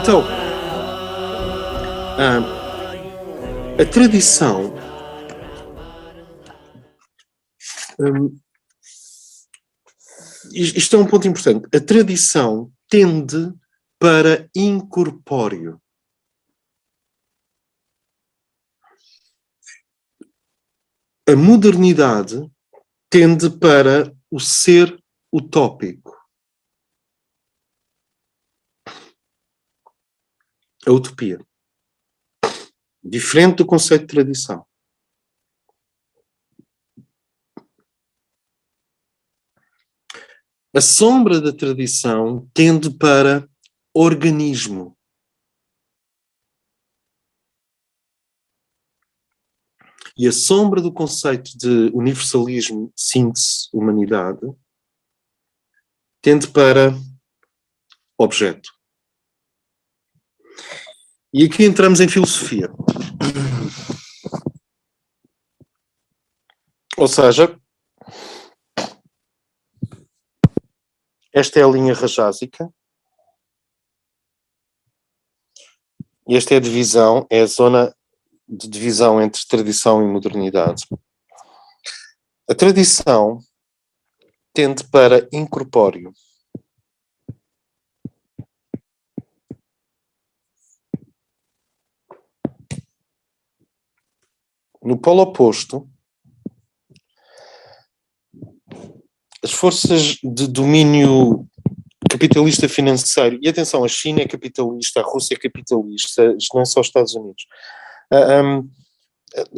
Então, ah, a tradição, hum, isto é um ponto importante, a tradição tende para incorpóreo. A modernidade tende para o ser utópico. A utopia. Diferente do conceito de tradição. A sombra da tradição tende para organismo. E a sombra do conceito de universalismo, síntese, humanidade, tende para objeto. E aqui entramos em filosofia. Ou seja, esta é a linha rajásica. E esta é a divisão, é a zona de divisão entre tradição e modernidade. A tradição tende para incorpóreo. No polo oposto, as forças de domínio capitalista financeiro, e atenção, a China é capitalista, a Rússia é capitalista, isto não é só os Estados Unidos.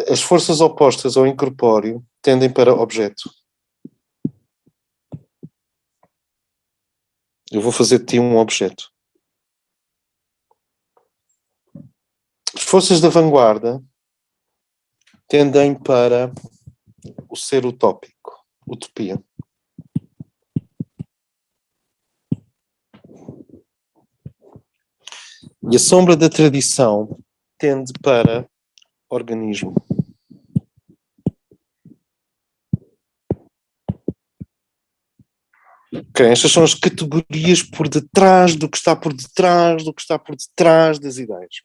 As forças opostas ao incorpóreo tendem para objeto. Eu vou fazer de ti um objeto. As forças da vanguarda tendem para o ser utópico, utopia. E a sombra da tradição tende para organismo. Okay, estas são as categorias por detrás do que está por detrás do que está por detrás das ideias.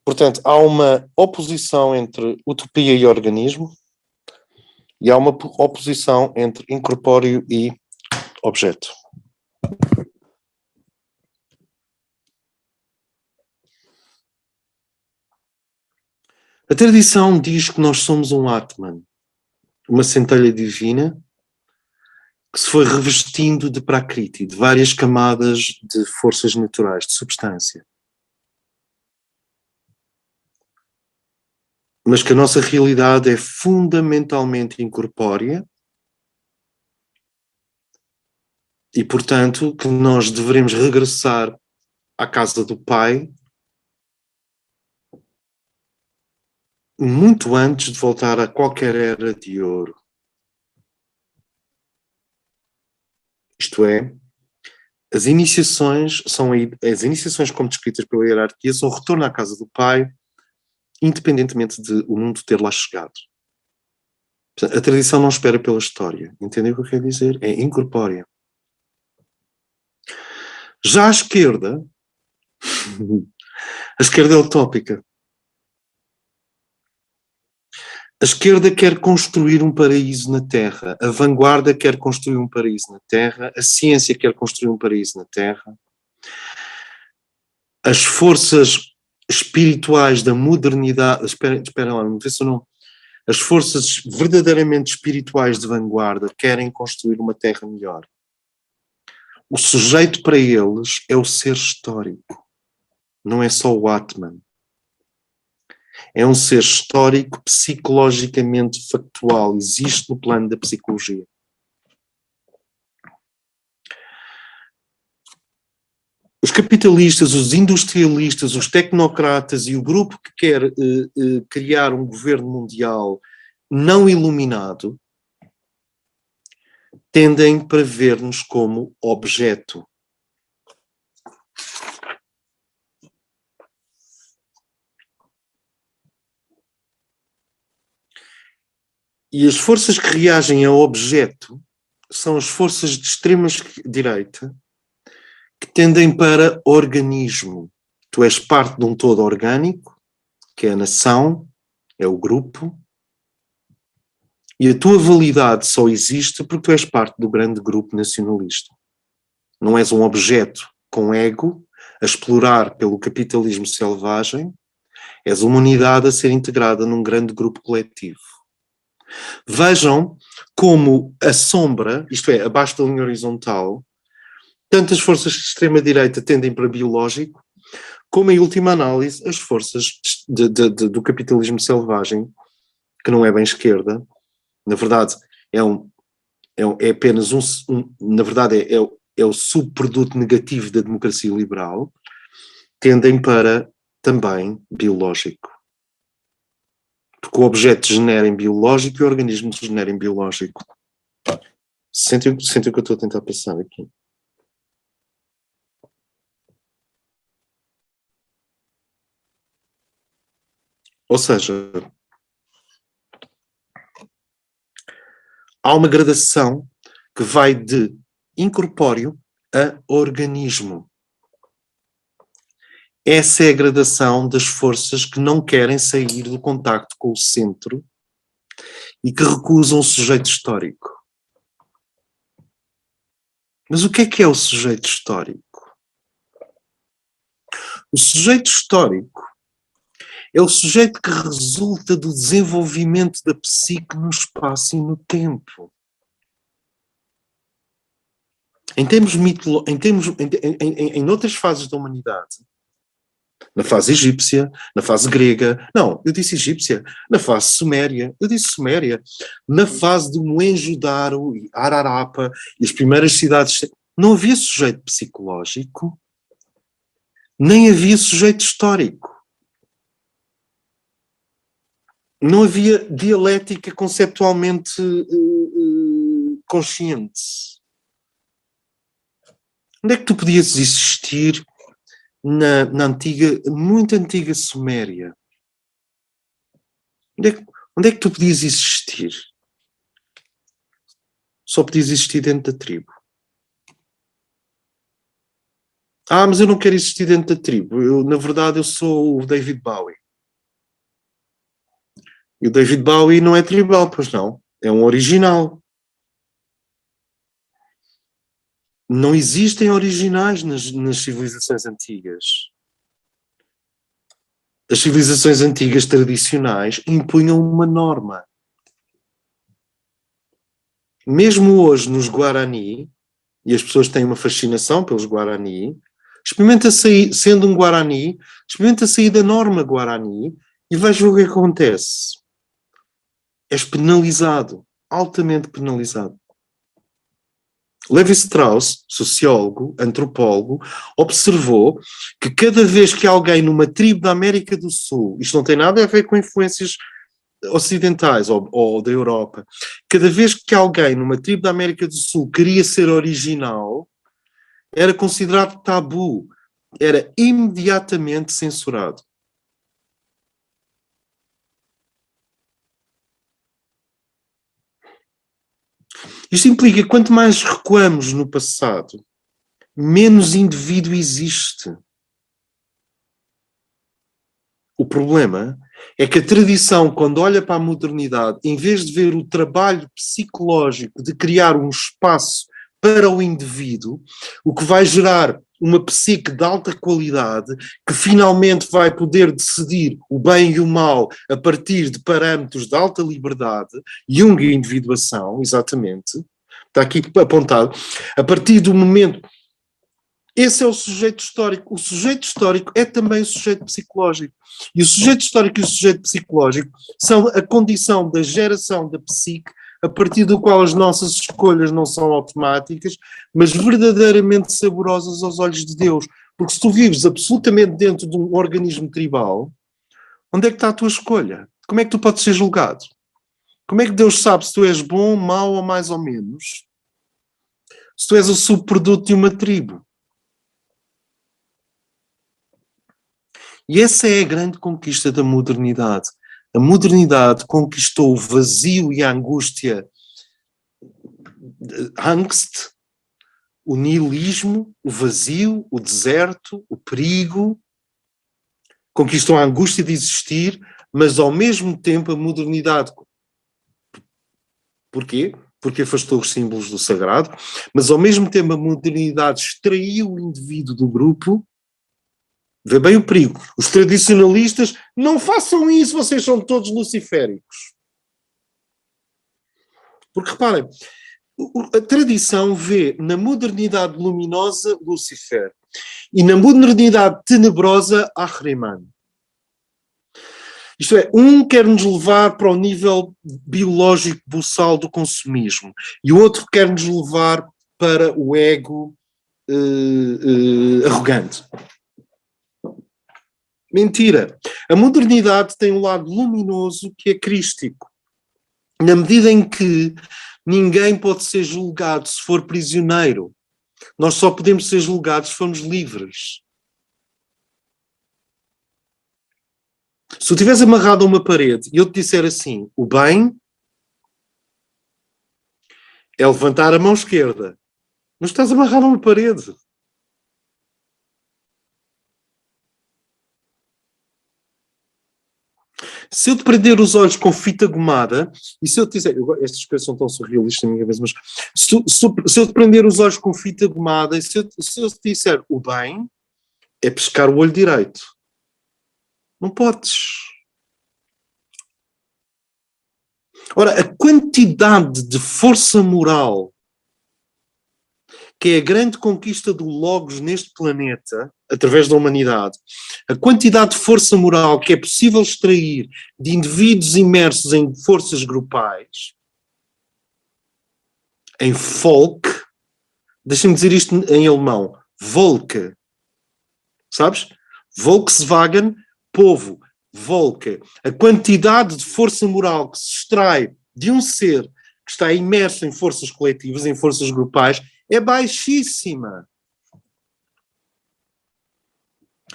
Portanto, há uma oposição entre utopia e organismo e há uma oposição entre incorpóreo e objeto. A tradição diz que nós somos um Atman, uma centelha divina que se foi revestindo de Prakriti, de várias camadas de forças naturais, de substância. Mas que a nossa realidade é fundamentalmente incorpórea e, portanto, que nós devemos regressar à casa do Pai muito antes de voltar a qualquer era de ouro. Isto é, as iniciações como descritas pela hierarquia são o retorno à casa do Pai, independentemente de o mundo ter lá chegado. A tradição não espera pela história. Entendem o que eu quero dizer? É incorpórea. Já à esquerda, a esquerda é utópica. A esquerda quer construir um paraíso na Terra. A vanguarda quer construir um paraíso na Terra. A ciência quer construir um paraíso na Terra. As forças espirituais da modernidade... Espera lá, não sei se eu não... As forças verdadeiramente espirituais de vanguarda querem construir uma Terra melhor. O sujeito para eles é o ser histórico. Não é só o Atman. É um ser histórico, psicologicamente factual. Existe no plano da psicologia. Os capitalistas, os industrialistas, os tecnocratas e o grupo que quer criar um governo mundial não iluminado tendem para ver-nos como objeto. E as forças que reagem ao objeto são as forças de extrema direita que tendem para organismo. Tu és parte de um todo orgânico, que é a nação, é o grupo, e a tua validade só existe porque tu és parte do grande grupo nacionalista. Não és um objeto com ego a explorar pelo capitalismo selvagem, és uma unidade a ser integrada num grande grupo coletivo. Vejam como a sombra, isto é, abaixo da linha horizontal, tanto as forças de extrema-direita tendem para biológico, como em última análise as forças do capitalismo selvagem, que não é bem esquerda, na verdade é apenas na verdade é o subproduto negativo da democracia liberal, tendem para também biológico. Porque o objeto degenera em biológico e o organismo degenera em biológico. Sentem o que eu estou a tentar passar aqui. Ou seja, há uma gradação que vai de incorpóreo a organismo. Essa é a gradação das forças que não querem sair do contacto com o centro e que recusam o sujeito histórico. Mas o que é o sujeito histórico? O sujeito histórico é o sujeito que resulta do desenvolvimento da psique no espaço e no tempo. Em outras fases da humanidade, na fase egípcia, na fase grega, não, eu disse egípcia, na fase suméria, eu disse suméria, na fase do Mohenjo-Daro e Ararapa e as primeiras cidades, não havia sujeito psicológico, nem havia sujeito histórico. Não havia dialética conceptualmente consciente. Onde é que tu podias existir na muito antiga Suméria? Onde é que tu podias existir? Só podias existir dentro da tribo. Mas eu não quero existir dentro da tribo. Na verdade, eu sou o David Bowie. E o David Bowie não é tribal, pois não. É um original. Não existem originais nas civilizações antigas. As civilizações antigas tradicionais impunham uma norma. Mesmo hoje nos Guarani, e as pessoas têm uma fascinação pelos Guarani, experimenta sair, sendo um Guarani, experimenta sair da norma Guarani e vais ver o que acontece. És penalizado, altamente penalizado. Levi-Strauss, sociólogo, antropólogo, observou que cada vez que alguém numa tribo da América do Sul, isto não tem nada a ver com influências ocidentais ou da Europa, cada vez que alguém numa tribo da América do Sul queria ser original, era considerado tabu, era imediatamente censurado. Isto implica que quanto mais recuamos no passado, menos indivíduo existe. O problema é que a tradição, quando olha para a modernidade, em vez de ver o trabalho psicológico de criar um espaço para o indivíduo, o que vai gerar uma psique de alta qualidade que finalmente vai poder decidir o bem e o mal a partir de parâmetros de alta liberdade, Jung e individuação, exatamente, está aqui apontado, a partir do momento. Esse é o sujeito histórico. O sujeito histórico é também o sujeito psicológico. E o sujeito histórico e o sujeito psicológico são a condição da geração da psique a partir do qual as nossas escolhas não são automáticas, mas verdadeiramente saborosas aos olhos de Deus. Porque se tu vives absolutamente dentro de um organismo tribal, onde é que está a tua escolha? Como é que tu podes ser julgado? Como é que Deus sabe se tu és bom, mau ou mais ou menos? Se tu és o subproduto de uma tribo. E essa é a grande conquista da modernidade. A modernidade conquistou o vazio e a angústia, angst, o niilismo, o vazio, o deserto, o perigo. Conquistou a angústia de existir, mas ao mesmo tempo a modernidade. Porquê? Porque afastou os símbolos do sagrado, mas ao mesmo tempo a modernidade extraiu o indivíduo do grupo. Vê bem o perigo. Os tradicionalistas, não façam isso, vocês são todos luciféricos. Porque reparem, a tradição vê na modernidade luminosa Lúcifer e na modernidade tenebrosa Ahriman. Isto é, um quer nos levar para o nível biológico buçal do consumismo e o outro quer nos levar para o ego arrogante. Mentira. A modernidade tem um lado luminoso que é crístico. Na medida em que ninguém pode ser julgado se for prisioneiro. Nós só podemos ser julgados se formos livres. Se eu estivesse amarrado a uma parede e eu te disser assim, o bem é levantar a mão esquerda, mas estás amarrado a uma parede. Se eu te prender os olhos com fita gomada, e se eu te dizer, estas coisas são tão surrealistas na minha cabeça, mas se eu te prender os olhos com fita gomada, e se eu te disser o bem é pescar o olho direito, não podes. Ora, a quantidade de força moral que é a grande conquista do Logos neste planeta, através da humanidade, a quantidade de força moral que é possível extrair de indivíduos imersos em forças grupais, em Volk, deixa-me dizer isto em alemão, Volk, sabes? Volkswagen, povo, Volk. A quantidade de força moral que se extrai de um ser que está imerso em forças coletivas, em forças grupais, é baixíssima.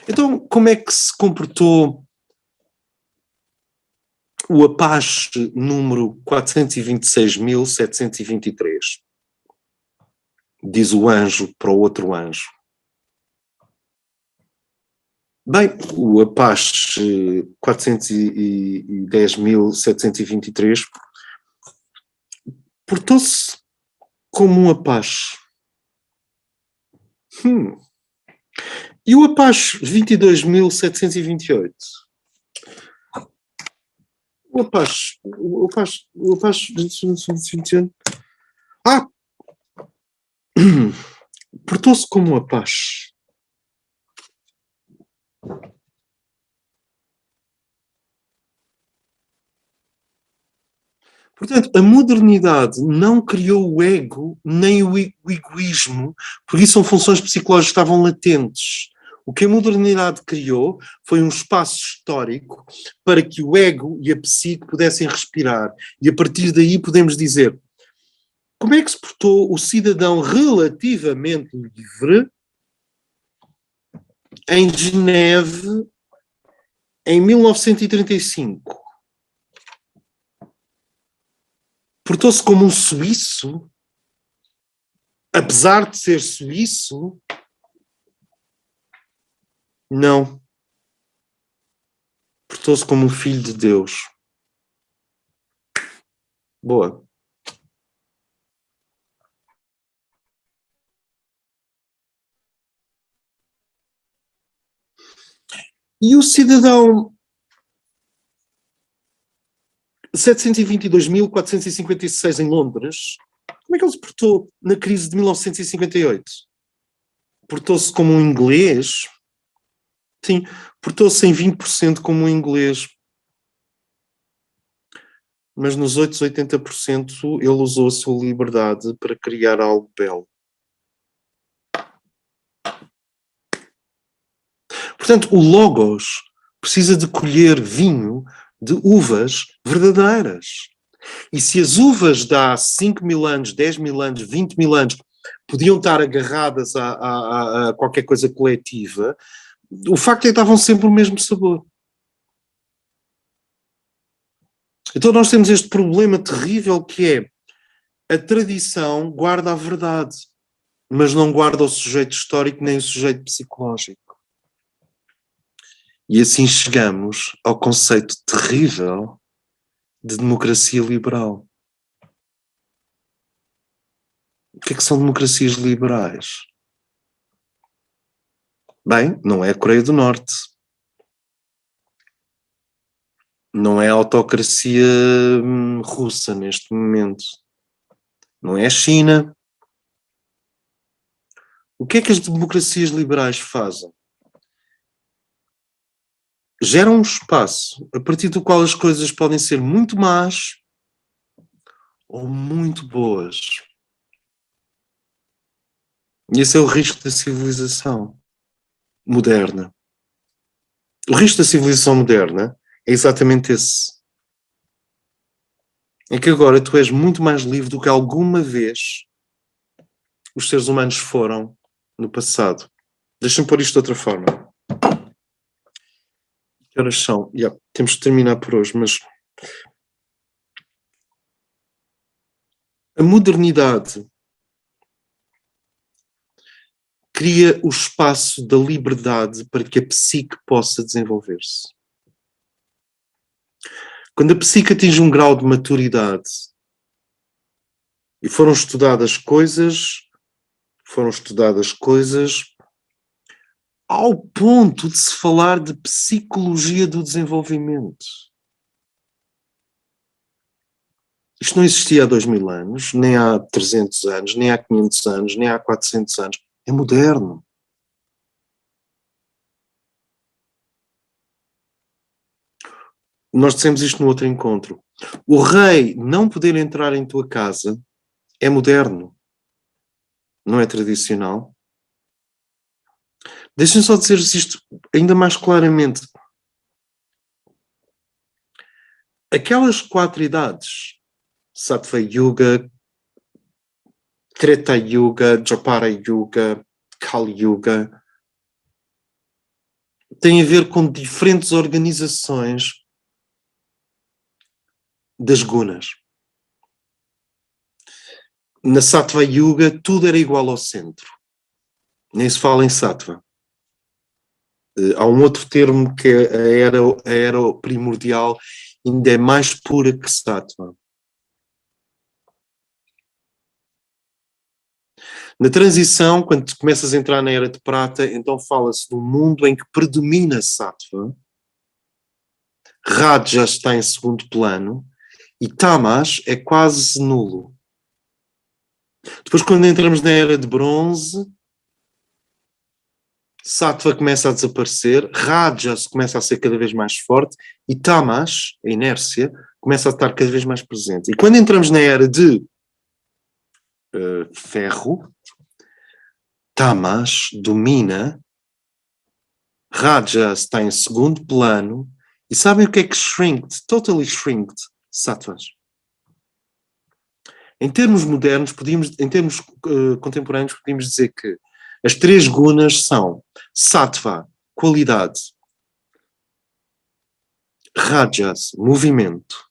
Então, como é que se comportou o Apache número 426.723? Diz o anjo para o outro anjo. Bem, o Apache 410.723 portou-se como um Apache. E o Apache 22.728? O Apache 22.728. Portou-se como um Apache. Portanto, a modernidade não criou o ego nem o egoísmo, porque isso são funções psicológicas que estavam latentes. O que a modernidade criou foi um espaço histórico para que o ego e a psique pudessem respirar. E a partir daí podemos dizer, como é que se portou o cidadão relativamente livre em Geneve em 1935? Portou-se como um suíço, apesar de ser suíço? Não. Portou-se como um filho de Deus. Boa. E o cidadão 722.456 em Londres, como é que ele se portou na crise de 1958? Portou-se como um inglês? Sim, portou-se em 20% como um inglês. Mas nos outros 80% ele usou a sua liberdade para criar algo belo. Portanto, o Logos precisa de colher vinho de uvas verdadeiras. E se as uvas de há 5.000 anos, 10.000 anos, 20.000 anos podiam estar agarradas a qualquer coisa coletiva, o facto é que estavam sempre o mesmo sabor. Então nós temos este problema terrível que é a tradição guarda a verdade, mas não guarda o sujeito histórico nem o sujeito psicológico. E assim chegamos ao conceito terrível de democracia liberal. O que é que são democracias liberais? Bem, não é a Coreia do Norte. Não é a autocracia russa neste momento. Não é a China. O que é que as democracias liberais fazem? Geram um espaço a partir do qual as coisas podem ser muito más ou muito boas. E esse é o risco da civilização moderna. O risco da civilização moderna é exatamente esse. É que agora tu és muito mais livre do que alguma vez os seres humanos foram no passado. Deixa-me pôr isto de outra forma. Que horas são? Temos de terminar por hoje, mas a modernidade cria o espaço da liberdade para que a psique possa desenvolver-se. Quando a psique atinge um grau de maturidade e foram estudadas coisas ao ponto de se falar de psicologia do desenvolvimento. Isto não existia há 2000 anos, nem há 300 anos, nem há 500 anos, nem há 400 anos. É moderno. Nós dissemos isto no outro encontro. O rei não poder entrar em tua casa é moderno. Não é tradicional. Deixem só dizer isto ainda mais claramente. Aquelas 4 idades, Sattva Yuga, Treta Yuga, Dwapara Yuga, Kali Yuga, têm a ver com diferentes organizações das gunas. Na Sattva Yuga tudo era igual ao centro. Nem se fala em Sattva. Há um outro termo que é a era primordial, ainda é mais pura que Sattva. Na transição, quando começas a entrar na era de prata, então fala-se de um mundo em que predomina Sattva, Raja está em segundo plano e Tamas é quase nulo. Depois, quando entramos na era de bronze, Sattva começa a desaparecer, Rajas começa a ser cada vez mais forte e Tamas, a inércia, começa a estar cada vez mais presente. E quando entramos na era de ferro, Tamas domina, Rajas está em segundo plano e sabem o que é que shrinked, totally shrinked, Sattvas? Em termos modernos, em termos contemporâneos, podíamos dizer que as 3 gunas são Sattva, qualidade, Rajas, movimento,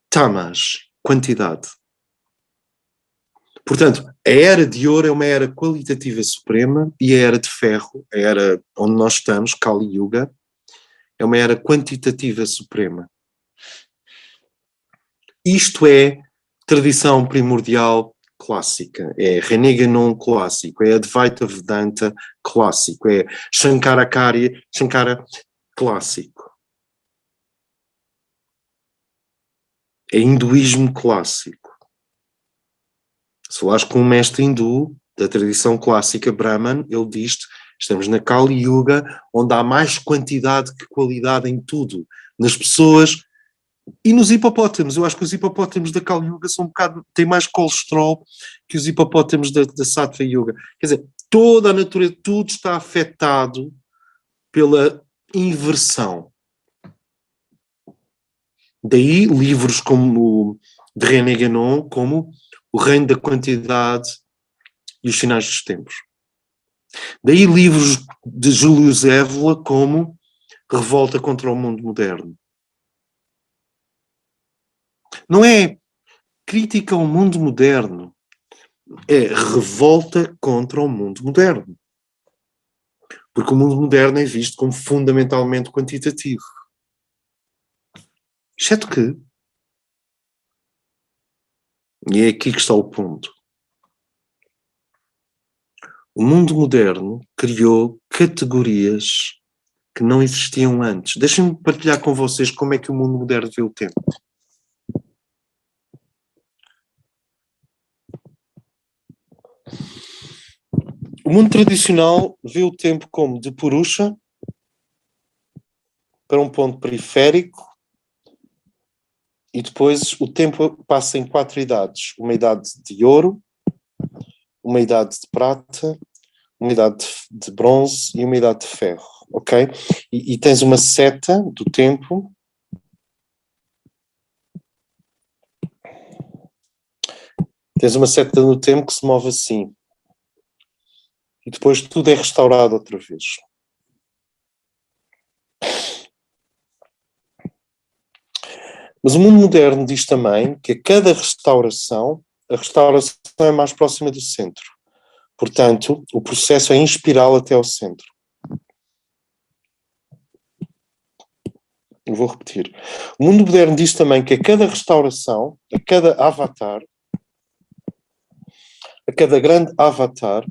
Tamas, quantidade. Portanto, a era de ouro é uma era qualitativa suprema e a era de ferro, a era onde nós estamos, Kali Yuga, é uma era quantitativa suprema. Isto é tradição primordial clássica, é René-Guénon clássico, é Advaita Vedanta clássico, é Shankaracharya, Shankara clássico. É hinduísmo clássico. Se falares com um mestre hindu da tradição clássica Brahman, ele diz-te, estamos na Kali Yuga, onde há mais quantidade que qualidade em tudo, nas pessoas e nos hipopótamos. Eu acho que os hipopótamos da Kali Yuga são têm mais colesterol que os hipopótamos da Sattva Yuga. Quer dizer, toda a natureza, tudo está afetado pela inversão. Daí livros como o de René Guénon, como O Reino da Quantidade e os Sinais dos Tempos. Daí livros de Júlio Evola como revolta contra o mundo moderno. Não é crítica ao mundo moderno, é revolta contra o mundo moderno. Porque o mundo moderno é visto como fundamentalmente quantitativo. Exceto que, e é aqui que está o ponto, o mundo moderno criou categorias que não existiam antes. Deixem-me partilhar com vocês como é que o mundo moderno vê o tempo. O mundo tradicional vê o tempo como de Purusha para um ponto periférico e depois o tempo passa em 4 idades. Uma idade de ouro, uma idade de prata, uma idade de bronze e uma idade de ferro, ok? E tens uma seta do tempo. Tens uma seta no tempo que se move assim. E depois tudo é restaurado outra vez. Mas o mundo moderno diz também que a cada restauração, a restauração é mais próxima do centro. Portanto, o processo é em espiral até ao centro. Eu vou repetir. O mundo moderno diz também que a cada restauração, a cada avatar, a cada grande avatar,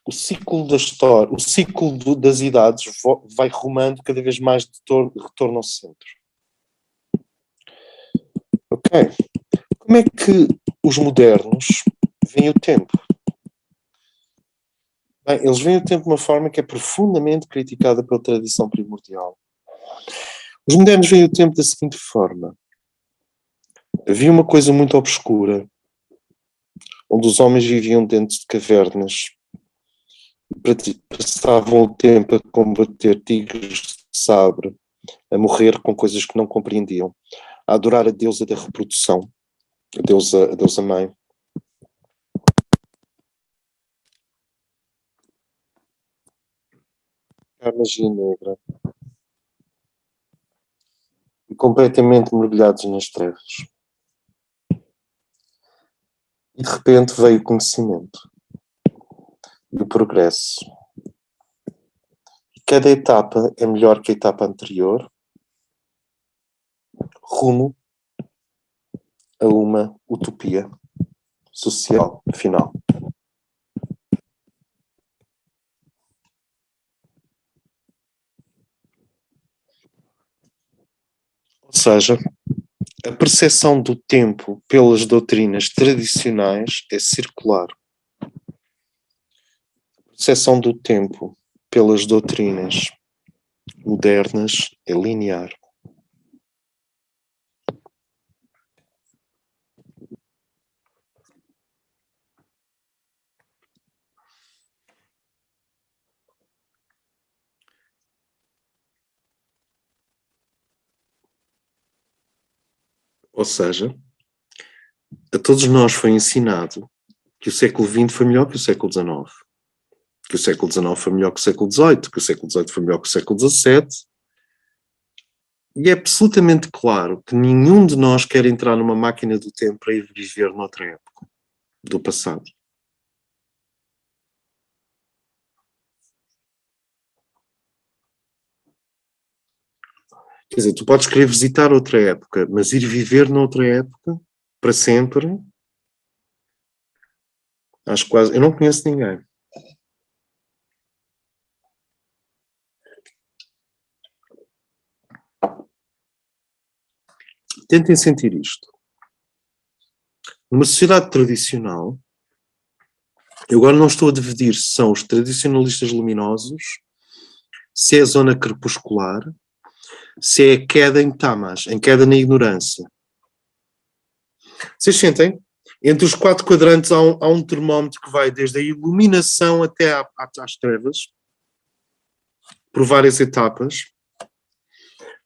o ciclo da história, o ciclo das idades vai rumando cada vez mais de retorno ao centro. Ok. Como é que os modernos veem o tempo? Bem, eles veem o tempo de uma forma que é profundamente criticada pela tradição primordial. Os modernos veem o tempo da seguinte forma. Havia uma coisa muito obscura, onde os homens viviam dentro de cavernas, passavam o tempo a combater tigres de sabre, a morrer com coisas que não compreendiam, a adorar a deusa da reprodução, a deusa mãe. A magia negra. E completamente mergulhados nas trevas. E de repente veio o conhecimento e o progresso. E cada etapa é melhor que a etapa anterior, rumo a uma utopia social final. Ou seja, a percepção do tempo pelas doutrinas tradicionais é circular. A percepção do tempo pelas doutrinas modernas é linear. Ou seja, a todos nós foi ensinado que o século XX foi melhor que o século XIX. Que o século XIX foi melhor que o século XVIII, que o século XVIII foi melhor que o século XVII. E é absolutamente claro que nenhum de nós quer entrar numa máquina do tempo para ir viver noutra época do passado. Quer dizer, tu podes querer visitar outra época, mas ir viver noutra época para sempre, acho quase. Eu não conheço ninguém. Tentem sentir isto. Numa sociedade tradicional, eu agora não estou a dividir se são os tradicionalistas luminosos, se é a zona crepuscular, se é a queda em tamas, em queda na ignorância. Vocês sentem? Entre os 4 quadrantes há um termómetro que vai desde a iluminação até às trevas, por várias etapas.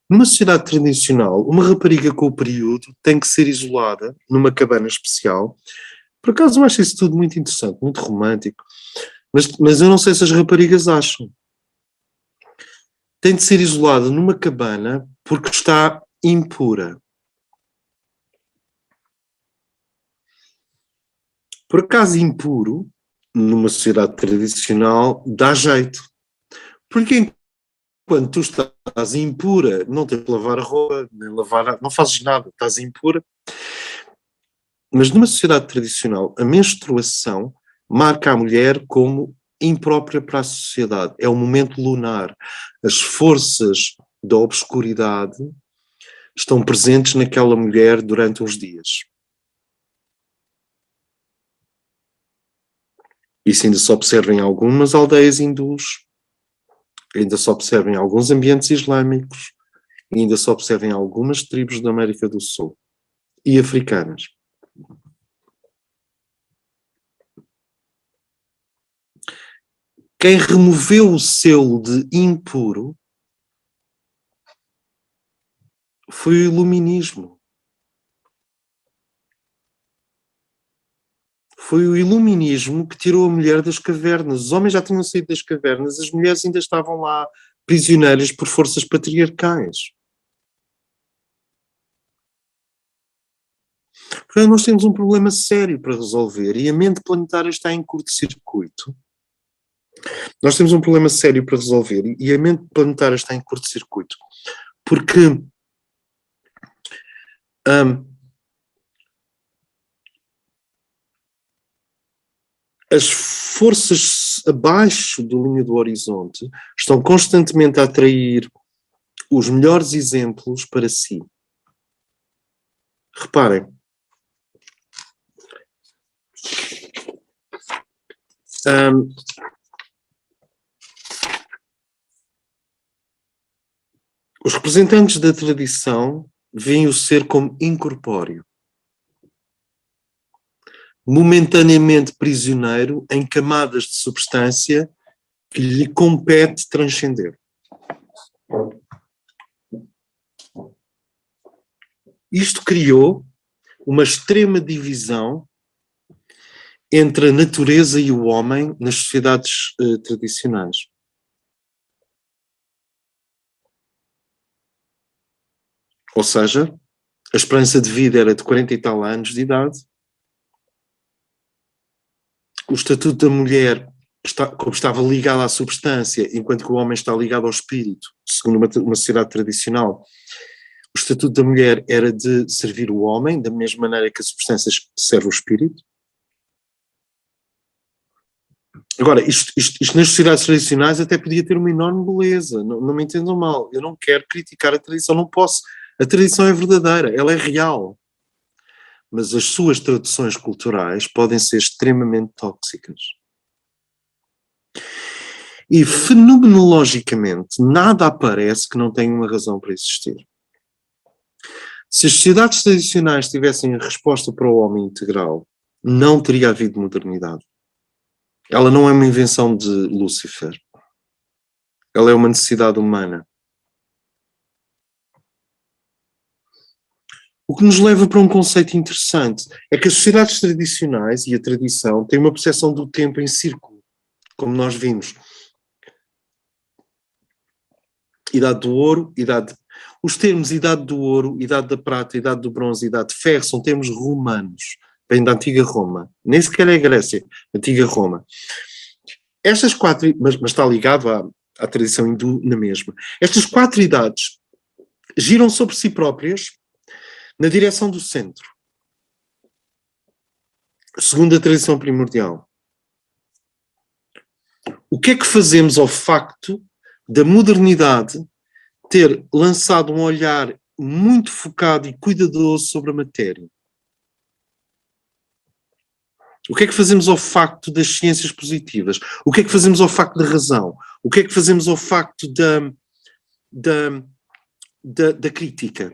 Numa sociedade tradicional, uma rapariga com o período tem que ser isolada numa cabana especial. Por acaso eu acho isso tudo muito interessante, muito romântico. Mas eu não sei se as raparigas acham. tem de ser isolada numa cabana porque está impura. Por acaso, impuro, numa sociedade tradicional, dá jeito. Porque enquanto tu estás impura, não tens de lavar a roupa, nem lavar, não fazes nada, estás impura. Mas numa sociedade tradicional, a menstruação marca a mulher como imprópria para a sociedade. É o momento lunar. As forças da obscuridade estão presentes naquela mulher durante uns dias. Isso ainda se observa em algumas aldeias hindus, ainda se observa em alguns ambientes islâmicos, e ainda se observa em algumas tribos da América do Sul e africanas. Quem removeu o selo de impuro foi o iluminismo. Foi o iluminismo que tirou a mulher das cavernas. Os homens já tinham saído das cavernas, as mulheres ainda estavam lá prisioneiras por forças patriarcais. Portanto, nós temos um problema sério para resolver e a mente planetária está em curto-circuito. Nós temos um problema sério para resolver e a mente planetária está em curto-circuito porque as forças abaixo da linha do horizonte estão constantemente a atrair os melhores exemplos para si. Reparem, os representantes da tradição veem o ser como incorpóreo, momentaneamente prisioneiro em camadas de substância que lhe compete transcender. Isto criou uma extrema divisão entre a natureza e o homem nas sociedades tradicionais. Ou seja, a esperança de vida era de 40 e tal anos de idade. O estatuto da mulher como estava ligado à substância, enquanto que o homem está ligado ao espírito, segundo uma sociedade tradicional. O estatuto da mulher era de servir o homem, da mesma maneira que a substância serve o espírito. Agora, isto nas sociedades tradicionais até podia ter uma enorme beleza, não me entendam mal, eu não quero criticar a tradição, não posso. A tradição é verdadeira, ela é real. Mas as suas traduções culturais podem ser extremamente tóxicas. E fenomenologicamente, nada aparece que não tenha uma razão para existir. Se as sociedades tradicionais tivessem a resposta para o homem integral, não teria havido modernidade. Ela não é uma invenção de Lúcifer. Ela é uma necessidade humana. O que nos leva para um conceito interessante é que as sociedades tradicionais e a tradição têm uma percepção do tempo em círculo, como nós vimos. Idade do ouro, os termos idade do ouro, idade da prata, idade do bronze, idade de ferro são termos romanos, vêm da antiga Roma, nem sequer é Grécia, antiga Roma. Estas quatro, mas está ligado à tradição hindu na mesma. Estas quatro idades giram sobre si próprias na direção do centro, segundo a tradição primordial. O que é que fazemos ao facto da modernidade ter lançado um olhar muito focado e cuidadoso sobre a matéria? O que é que fazemos ao facto das ciências positivas? O que é que fazemos ao facto da razão? O que é que fazemos ao facto da crítica?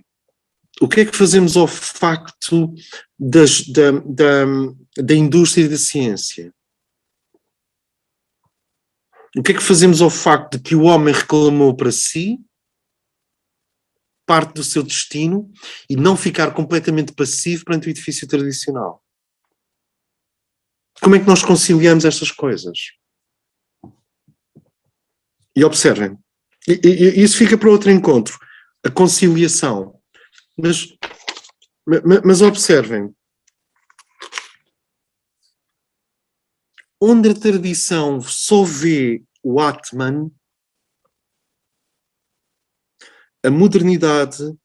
O que é que fazemos ao facto da indústria e da ciência? O que é que fazemos ao facto de que o homem reclamou para si parte do seu destino e não ficar completamente passivo perante o edifício tradicional? Como é que nós conciliamos estas coisas? E observem, Isso fica para outro encontro. A conciliação. Mas observem. Onde a tradição só vê o Atman, a modernidade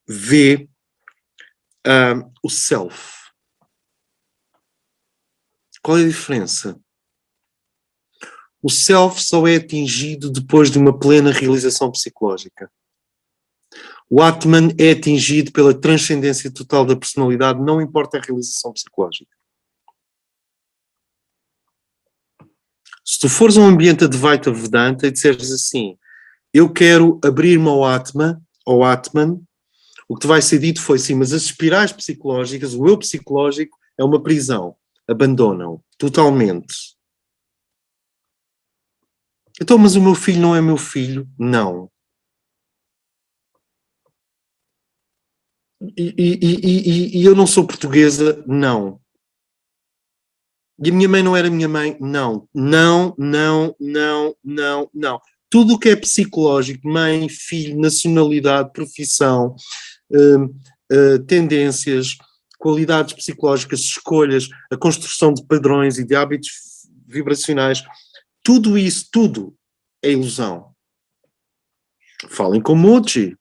vê o self. Qual é a diferença? O self só é atingido depois de uma plena realização psicológica. O Atman é atingido pela transcendência total da personalidade, não importa a realização psicológica. Se tu fores a um ambiente Advaita Vedanta e disseres assim, eu quero abrir-me ao Atman, o que te vai ser dito foi sim, mas as espirais psicológicas, o eu psicológico é uma prisão. Abandonam totalmente. Então, mas o meu filho não é meu filho? Não. E eu não sou portuguesa? Não. E a minha mãe não era minha mãe? Não. Não, não, não, não, não. Tudo o que é psicológico, mãe, filho, nacionalidade, profissão, tendências, qualidades psicológicas, escolhas, a construção de padrões e de hábitos vibracionais, tudo isso, tudo é ilusão. Falem com o Moji.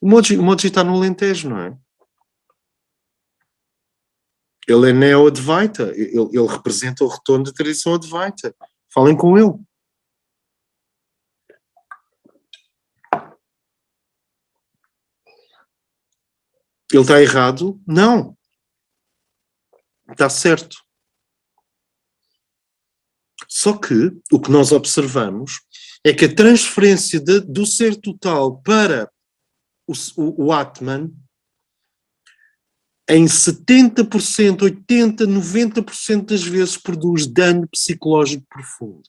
O Moji está no Alentejo, não é? Ele é neo-Advaita. Ele representa o retorno da tradição Advaita. Falem com ele. Ele está errado? Não. Está certo. Só que o que nós observamos é que a transferência do ser total para o Atman em 70%, 80%, 90% das vezes produz dano psicológico profundo.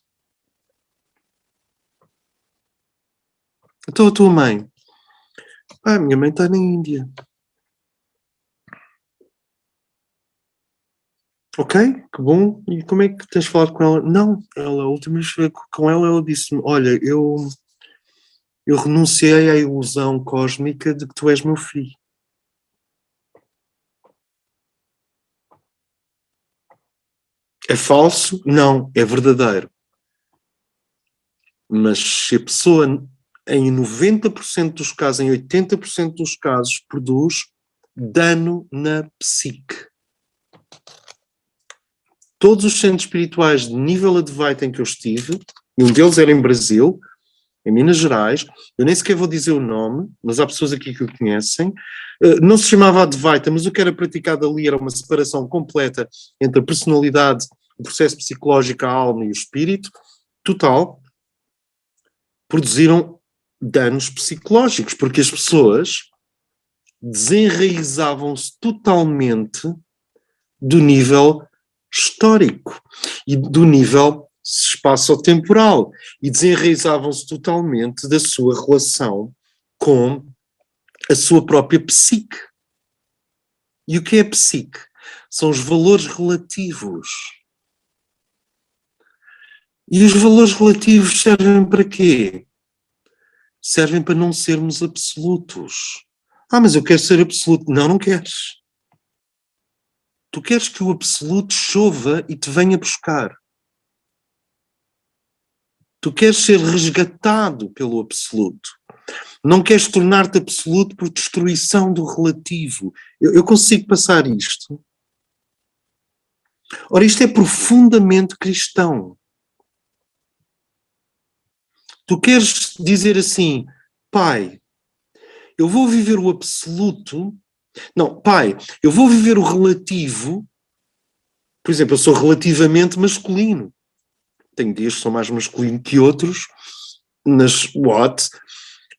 Então a tua mãe? Minha mãe está na Índia. Ok, que bom. E como é que tens falado com ela? Não, a última vez com ela disse-me, olha, eu renunciei à ilusão cósmica de que tu és meu filho. É falso? Não, é verdadeiro. Mas se a pessoa em 90% dos casos, em 80% dos casos, produz dano na psique. Todos os centros espirituais de nível Advaita em que eu estive, e um deles era em Brasil, em Minas Gerais, eu nem sequer vou dizer o nome, mas há pessoas aqui que o conhecem, não se chamava Advaita, mas o que era praticado ali era uma separação completa entre a personalidade, o processo psicológico, a alma e o espírito, total, produziram danos psicológicos, porque as pessoas desenraizavam-se totalmente do nível histórico e do nível espaço-temporal e desenraizavam-se totalmente da sua relação com a sua própria psique. E o que é a psique? São os valores relativos. E os valores relativos servem para quê? Servem para não sermos absolutos. Mas eu quero ser absoluto. Não, não queres. Tu queres que o absoluto chova e te venha buscar. Tu queres ser resgatado pelo absoluto. Não queres tornar-te absoluto por destruição do relativo. Eu consigo passar isto. Ora, isto é profundamente cristão. Tu queres dizer assim, pai, eu vou viver o absoluto. Não, pai, eu vou viver o relativo. Por exemplo, eu sou relativamente masculino. Tenho dias que sou mais masculino que outros, mas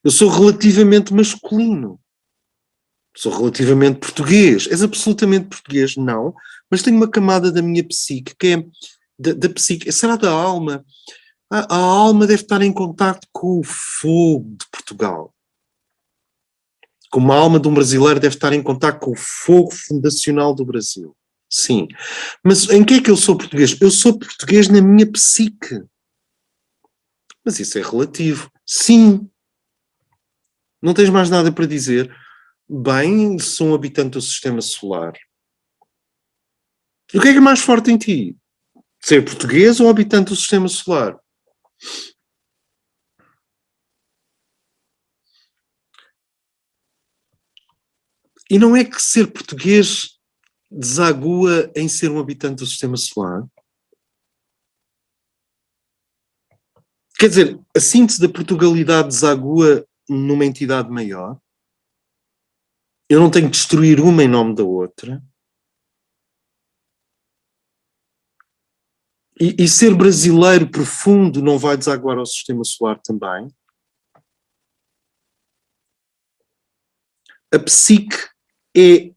eu sou relativamente masculino. Sou relativamente português. És absolutamente português? Não. Mas tenho uma camada da minha psique, que é da psique. Será da alma? A alma deve estar em contacto com o fogo de Portugal. Como a alma de um brasileiro deve estar em contacto com o fogo fundacional do Brasil. Sim. Mas em que é que eu sou português? Eu sou português na minha psique. Mas isso é relativo. Sim. Não tens mais nada para dizer? Bem, sou um habitante do sistema solar. E o que é mais forte em ti? Ser português ou habitante do sistema solar? E não é que ser português desagua em ser um habitante do sistema solar? Quer dizer, a síntese da Portugalidade desagua numa entidade maior? Eu não tenho que destruir uma em nome da outra? E ser brasileiro profundo não vai desaguar ao sistema solar também? A psique é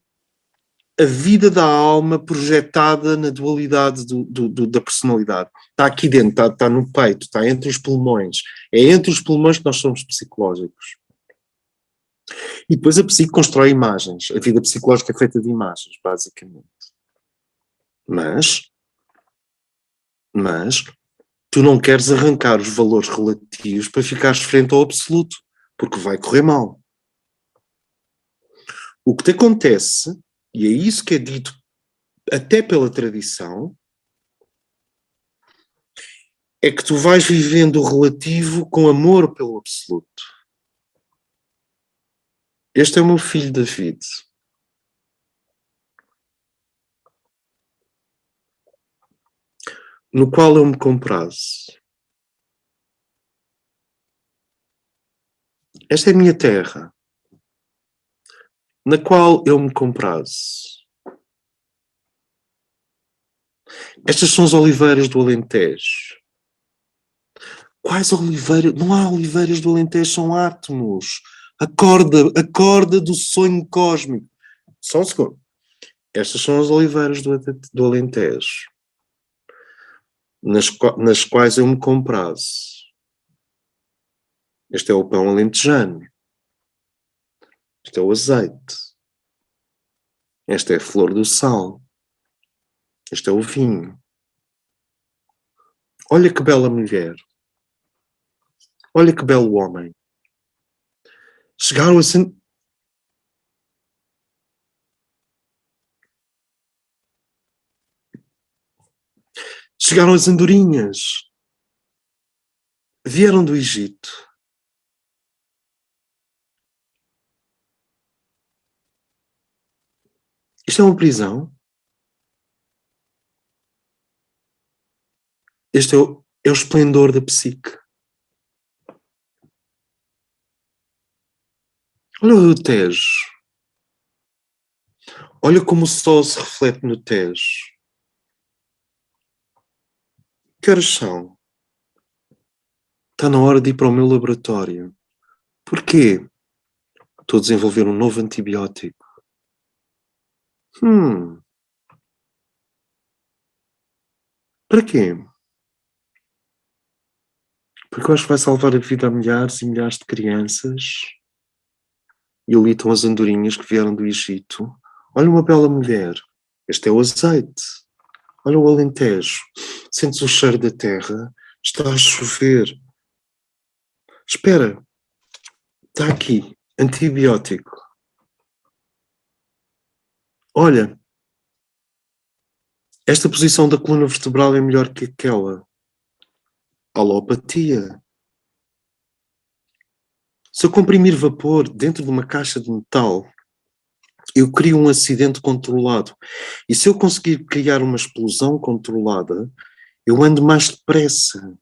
a vida da alma projetada na dualidade da personalidade. Está aqui dentro, está no peito, está entre os pulmões. É entre os pulmões que nós somos psicológicos. E depois a psique constrói imagens. A vida psicológica é feita de imagens, basicamente. Mas tu não queres arrancar os valores relativos para ficares frente ao absoluto, porque vai correr mal. O que te acontece, e é isso que é dito até pela tradição, é que tu vais vivendo o relativo com amor pelo absoluto. Este é o meu filho David. No qual eu me comprazo. Esta é a minha terra, na qual eu me comprazo. Estas são as oliveiras do Alentejo. Quais oliveiras? Não há oliveiras do Alentejo, são átomos. A corda do sonho cósmico. Só um segundo. Estas são as oliveiras do Alentejo, nas quais eu me comprazo. Este é o pão alentejano. Este é o azeite. Esta é a flor do sal. Este é o vinho. Olha que bela mulher. Olha que belo homem. Chegaram assim. Chegaram as andorinhas. Vieram do Egito. Isto é uma prisão. Este é o esplendor da psique. Olha o Rio Tejo. Olha como o sol se reflete no Tejo. Que horas são? Está na hora de ir para o meu laboratório. Porquê? Estou a desenvolver um novo antibiótico. Para quê? Porque eu acho que vai salvar a vida a milhares e milhares de crianças. E ali estão as andorinhas que vieram do Egito. Olha uma bela mulher. Este é o azeite. Olha o Alentejo. Sentes o cheiro da terra. Está a chover. Espera. Está aqui. Antibiótico. Olha. Esta posição da coluna vertebral é melhor que aquela. Alopatia. Se eu comprimir vapor dentro de uma caixa de metal, eu crio um acidente controlado. E se eu conseguir criar uma explosão controlada, eu ando mais depressa.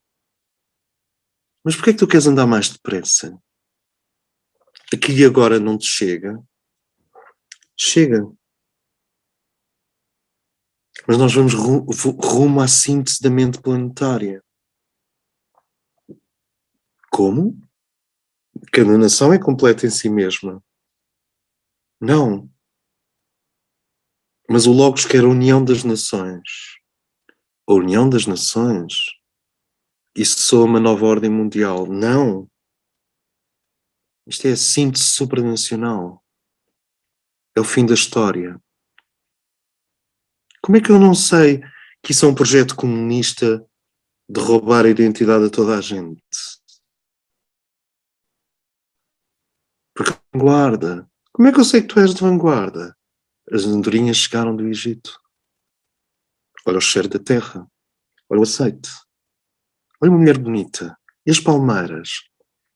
Mas porquê é que tu queres andar mais depressa? Aqui e agora não te chega? Chega. Mas nós vamos rumo à síntese da mente planetária. Como? Cada nação é completa em si mesma. Não. Mas o Logos quer a união das nações. A união das nações? Isso soa uma nova ordem mundial. Não. Isto é a síntese supranacional. É o fim da história. Como é que eu não sei que isso é um projeto comunista de roubar a identidade a toda a gente? vanguarda. Como é que eu sei que tu és de vanguarda? As andorinhas chegaram do Egito. Olha o cheiro da terra. Olha o azeite. Olha uma mulher bonita. E as palmeiras?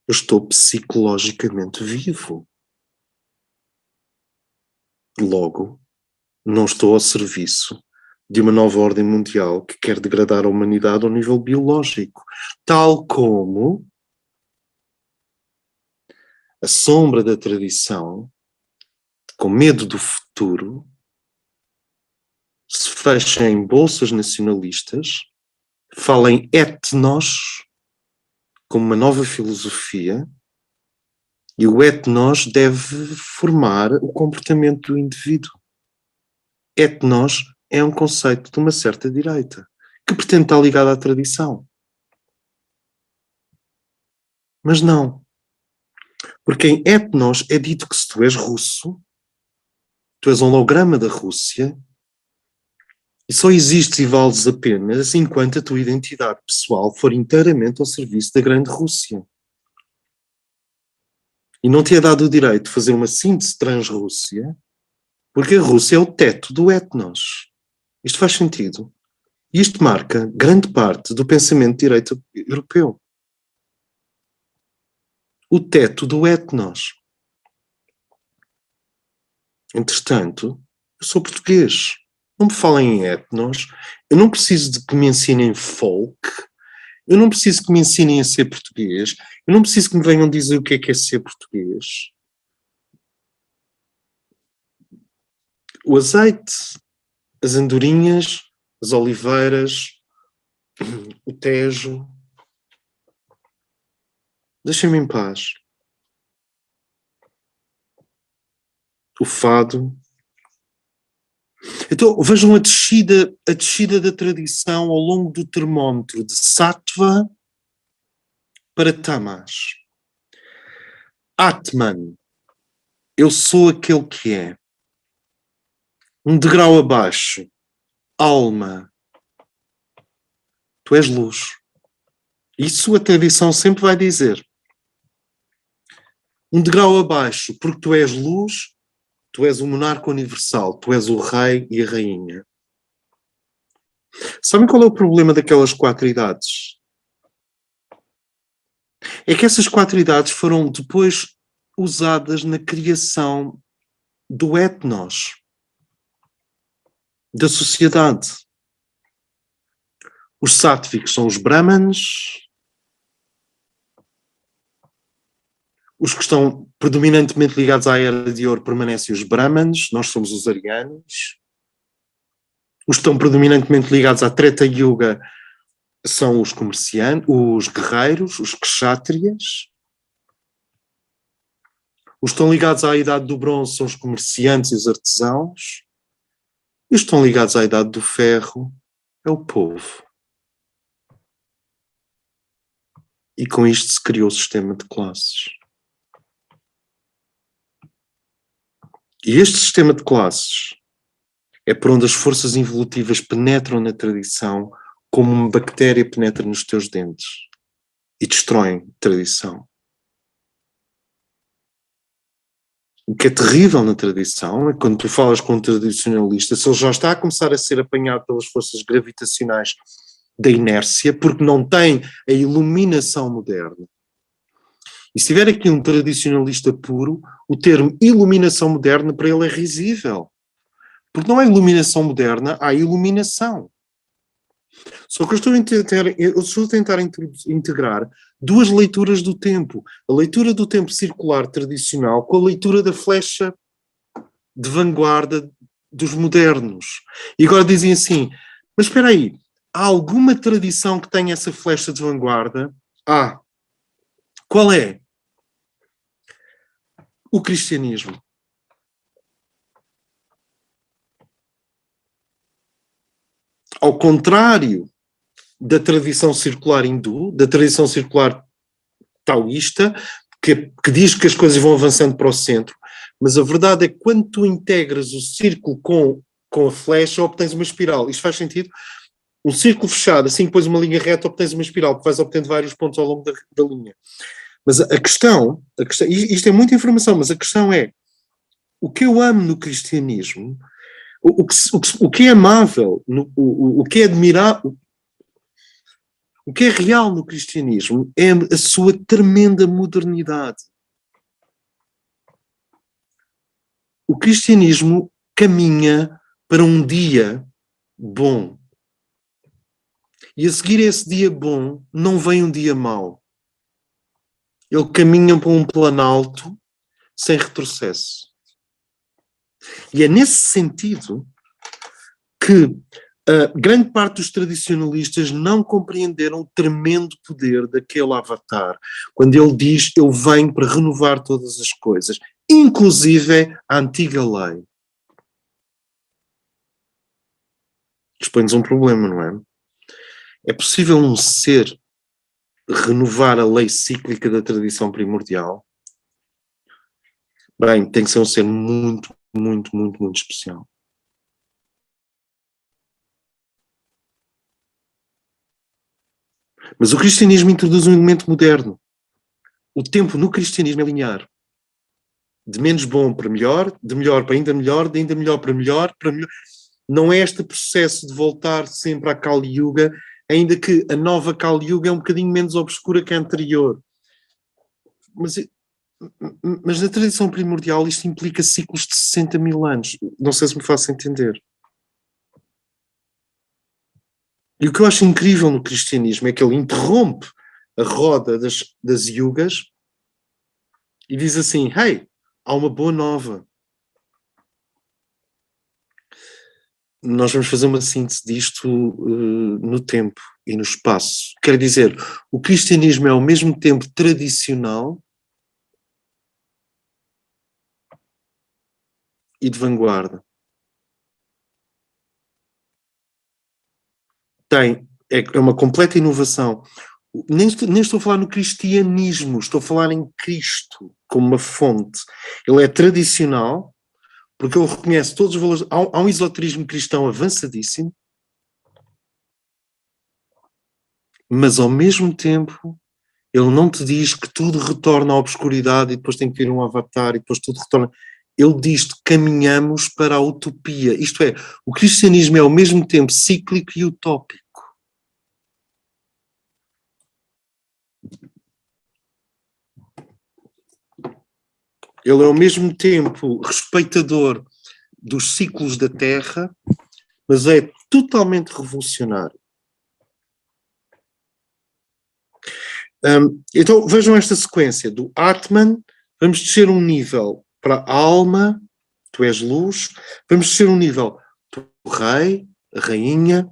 Eu estou psicologicamente vivo. Logo, não estou ao serviço de uma nova ordem mundial que quer degradar a humanidade ao nível biológico. Tal como a sombra da tradição, com medo do futuro, se fecha em bolsas nacionalistas, fala em etnos como uma nova filosofia, e o etnos deve formar o comportamento do indivíduo. Etnos é um conceito de uma certa direita, que pretende estar ligado à tradição. Mas não. Porque em etnos é dito que se tu és russo, tu és um holograma da Rússia, e só existes e vales apenas enquanto a tua identidade pessoal for inteiramente ao serviço da grande Rússia. E não te é dado o direito de fazer uma síntese trans-Rússia, porque a Rússia é o teto do etnos. Isto faz sentido. E isto marca grande parte do pensamento de direita europeu. O teto do etnos. Entretanto, eu sou português. Não me falem em etnos. Eu não preciso de que me ensinem folk. Eu não preciso que me ensinem a ser português. Eu não preciso que me venham dizer o que é ser português. O azeite, as andorinhas, as oliveiras, o Tejo. Deixem-me em paz. O fado. Então, vejam a descida da tradição ao longo do termómetro de Sattva para Tamas. Atman, eu sou aquele que é. Um degrau abaixo, alma, tu és luz. Isso a tradição sempre vai dizer. Um degrau abaixo, porque tu és luz, tu és o monarca universal, tu és o rei e a rainha. Sabem qual é o problema daquelas 4 idades? É que essas 4 idades foram depois usadas na criação do etnos, da sociedade. Os sáttvicos são os brahmanes, os que estão predominantemente ligados à Era de Ouro permanecem os brahmanes, nós somos os arianos. Os que estão predominantemente ligados à Treta Yuga são os comerciantes, os guerreiros, os kshatriyas. Os que estão ligados à Idade do Bronze são os comerciantes e os artesãos. E os que estão ligados à Idade do Ferro é o povo. E com isto se criou o sistema de classes. E este sistema de classes é por onde as forças evolutivas penetram na tradição como uma bactéria penetra nos teus dentes e destroem a tradição. O que é terrível na tradição é quando tu falas com um tradicionalista, se ele já está a começar a ser apanhado pelas forças gravitacionais da inércia, porque não tem a iluminação moderna. E se tiver aqui um tradicionalista puro, o termo iluminação moderna para ele é risível. Porque não há iluminação moderna, há iluminação. Só que eu estou a tentar integrar 2 leituras do tempo. A leitura do tempo circular tradicional com a leitura da flecha de vanguarda dos modernos. E agora dizem assim, mas espera aí, há alguma tradição que tenha essa flecha de vanguarda? Qual é? O cristianismo. Ao contrário da tradição circular hindu, da tradição circular taoísta, que diz que as coisas vão avançando para o centro, mas a verdade é que quando tu integras o círculo com a flecha, obtens uma espiral. Isto faz sentido? Um círculo fechado, assim que pões uma linha reta, obtens uma espiral, porque vais obtendo vários pontos ao longo da linha. Mas a questão, isto é muita informação, mas a questão é, o que eu amo no cristianismo, o que é amável, o que é admirável, o que é real no cristianismo é a sua tremenda modernidade. O cristianismo caminha para um dia bom. E a seguir esse dia bom, não vem um dia mau. Ele caminha para um planalto sem retrocesso. E é nesse sentido que grande parte dos tradicionalistas não compreenderam o tremendo poder daquele avatar, quando ele diz, eu venho para renovar todas as coisas, inclusive a antiga lei. Expõe-nos um problema, não é? É possível um ser renovar a lei cíclica da tradição primordial? Bem, tem que ser um ser muito, muito, muito, muito especial. Mas o cristianismo introduz um elemento moderno. O tempo no cristianismo é linear. De menos bom para melhor, de melhor para ainda melhor, de ainda melhor para melhor, para melhor. Não é este processo de voltar sempre à Kali Yuga, ainda que a nova Kali Yuga é um bocadinho menos obscura que a anterior. Mas na tradição primordial isto implica ciclos de 60 mil anos. Não sei se me faço entender. E o que eu acho incrível no cristianismo é que ele interrompe a roda das yugas e diz assim, hey, há uma boa nova. Nós vamos fazer uma síntese disto no tempo e no espaço. Quer dizer, o cristianismo é ao mesmo tempo tradicional e de vanguarda. É uma completa inovação. Nem estou a falar no cristianismo, estou a falar em Cristo como uma fonte. Ele é tradicional, porque ele reconhece todos os valores. Há um esoterismo cristão avançadíssimo, mas ao mesmo tempo ele não te diz que tudo retorna à obscuridade e depois tem que vir um avatar e depois tudo retorna. Ele diz que caminhamos para a utopia. Isto é, o cristianismo é ao mesmo tempo cíclico e utópico. Ele é ao mesmo tempo respeitador dos ciclos da Terra, mas é totalmente revolucionário. Então vejam esta sequência do Atman, vamos descer um nível para a alma, tu és luz, vamos descer um nível para o rei, a rainha,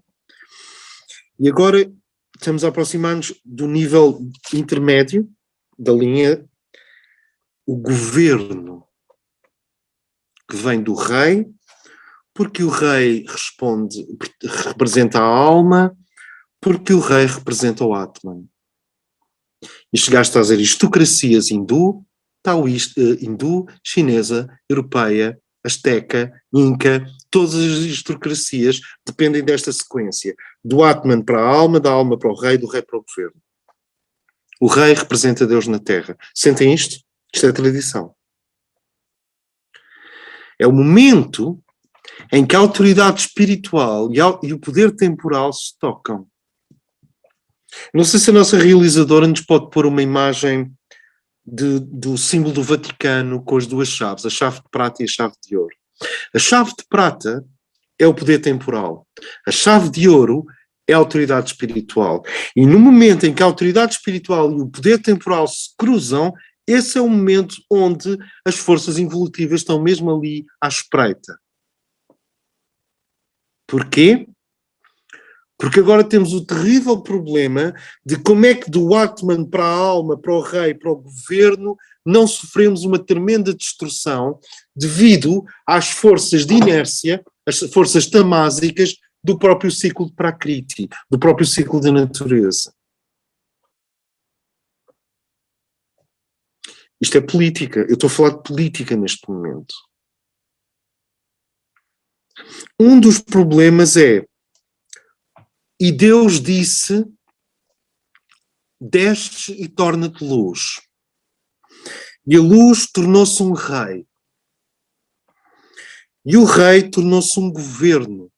e agora estamos a aproximar-nos do nível intermédio da linha, o governo, que vem do rei, porque o rei representa a alma, porque o rei representa o Atman. E chegaste a dizer aristocracias taoísta, hindu, chinesa, europeia, asteca, inca, todas as aristocracias dependem desta sequência. Do Atman para a alma, da alma para o rei, do rei para o governo. O rei representa Deus na terra. Sentem isto? Isto é tradição. É o momento em que a autoridade espiritual e o poder temporal se tocam. Não sei se a nossa realizadora nos pode pôr uma imagem do símbolo do Vaticano com as duas chaves, a chave de prata e a chave de ouro. A chave de prata é o poder temporal. A chave de ouro é a autoridade espiritual. E no momento em que a autoridade espiritual e o poder temporal se cruzam, esse é o momento onde as forças evolutivas estão mesmo ali à espreita. Porquê? Porque agora temos o terrível problema de como é que do Atman para a alma, para o rei, para o governo, não sofremos uma tremenda destruição devido às forças de inércia, as forças tamásicas do próprio ciclo de Prakriti, do próprio ciclo da natureza. Isto é política. Eu estou a falar de política neste momento. Um dos problemas é, e Deus disse, desce e torna-te luz. E a luz tornou-se um rei. E o rei tornou-se um governo.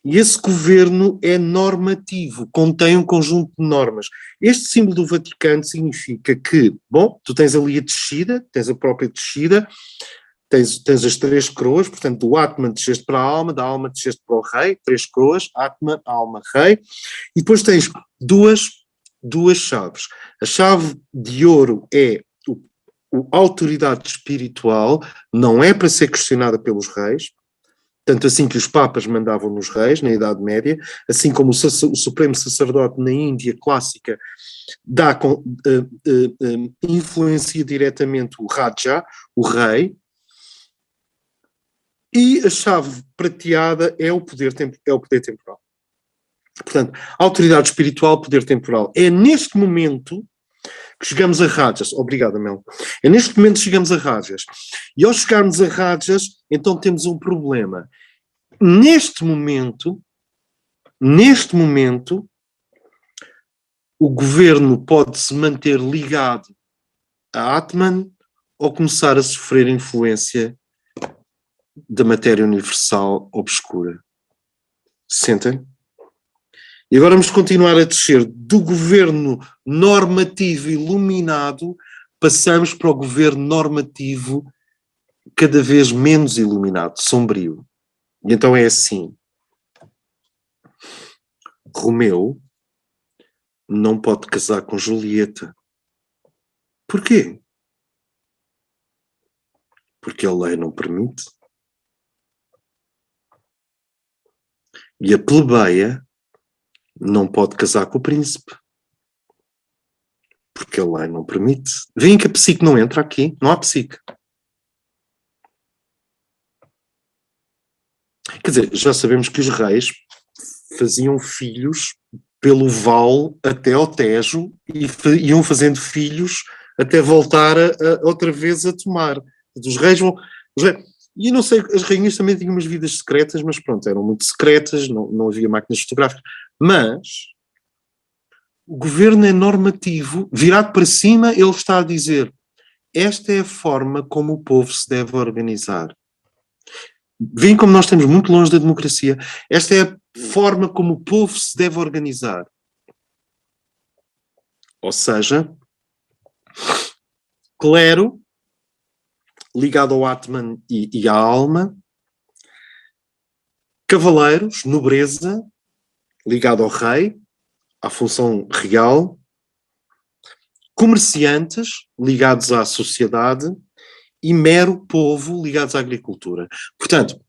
E esse governo é normativo, contém um conjunto de normas. Este símbolo do Vaticano significa que, bom, tu tens ali a descida, tens a própria descida, tens as três coroas, portanto, do Atman desceste para a alma, da alma desceste para o rei, três coroas, Atman, alma, rei, e depois tens duas chaves. A chave de ouro é a autoridade espiritual, não é para ser questionada pelos reis, tanto assim que os papas mandavam nos reis, na Idade Média, assim como o Supremo Sacerdote na Índia clássica influencia diretamente o Raja, o rei, e a chave prateada é o poder temporal. Portanto, autoridade espiritual, poder temporal. É neste momento que chegamos a Rajas. Obrigado, Mel. É neste momento que chegamos a Rajas. E ao chegarmos a Rajas, então temos um problema. Neste momento, o governo pode se manter ligado a Atman ou começar a sofrer influência da matéria universal obscura. Sentem? E agora vamos continuar a descer do governo normativo iluminado, passamos para o governo normativo cada vez menos iluminado, sombrio. E então é assim. Romeu não pode casar com Julieta. Porquê? Porque a lei não permite. E a plebeia não pode casar com o príncipe. Porque a lei não permite. Veem que a psique não entra aqui. Não há psique. Quer dizer, já sabemos que os reis faziam filhos pelo Val até ao Tejo e iam fazendo filhos até voltar outra vez a tomar. Os reis vão... E não sei, as rainhas também tinham umas vidas secretas, mas pronto, eram muito secretas, não havia máquinas fotográficas. Mas o governo é normativo, virado para cima, ele está a dizer: esta é a forma como o povo se deve organizar. Veem como nós estamos muito longe da democracia. Esta é a forma como o povo se deve organizar. Ou seja, clero, ligado ao Atman e à alma, cavaleiros, nobreza, ligado ao rei, à função real, comerciantes, ligados à sociedade, e mero povo, ligados à agricultura. Portanto,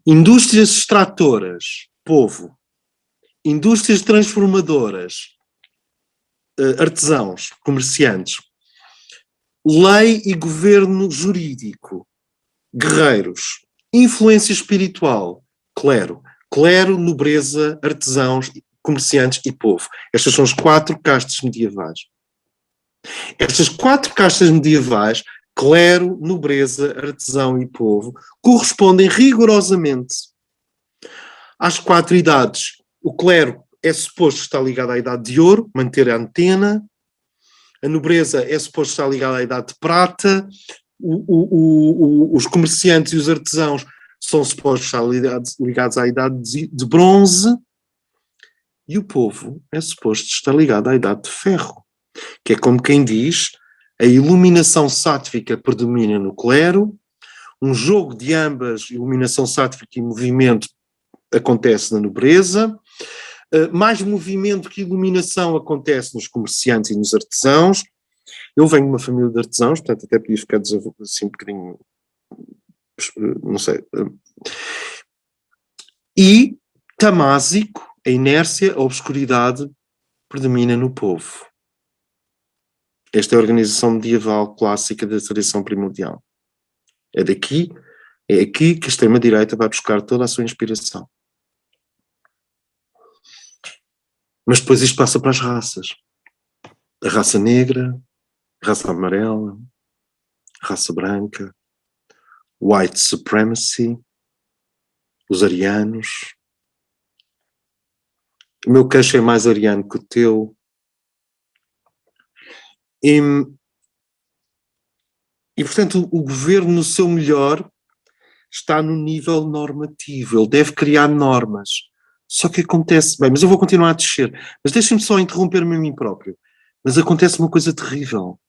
indústrias extratoras, povo, indústrias transformadoras, artesãos, comerciantes, lei e governo jurídico, guerreiros, influência espiritual, clero, nobreza, artesãos, comerciantes e povo. Estas são as 4 castas medievais. Estas 4 castas medievais, clero, nobreza, artesão e povo, correspondem rigorosamente às 4 idades. O clero é suposto estar ligado à idade de ouro, manter a antena. A nobreza é suposto estar ligada à idade de prata. Os comerciantes e os artesãos são supostos estar ligados à idade de bronze. E o povo é suposto estar ligado à idade de ferro, que é como quem diz, a iluminação sátvica predomina no clero, um jogo de ambas, iluminação sátvica e movimento, acontece na nobreza, mais movimento que iluminação acontece nos comerciantes e nos artesãos. Eu venho de uma família de artesãos, portanto até podia ficar assim um bocadinho, não sei. E tamásico, a inércia, a obscuridade predomina no povo. Esta é a organização medieval clássica da tradição primordial. É aqui que a extrema-direita vai buscar toda a sua inspiração. Mas depois isto passa para as raças. A raça negra, a raça amarela, a raça branca, white supremacy, os arianos. O meu queixo é mais ariano que o teu. E E, portanto, o governo, no seu melhor, está no nível normativo. Ele deve criar normas. Só que acontece... Bem, mas eu vou continuar a descer. Mas deixem-me só interromper-me a mim próprio. Mas acontece uma coisa terrível.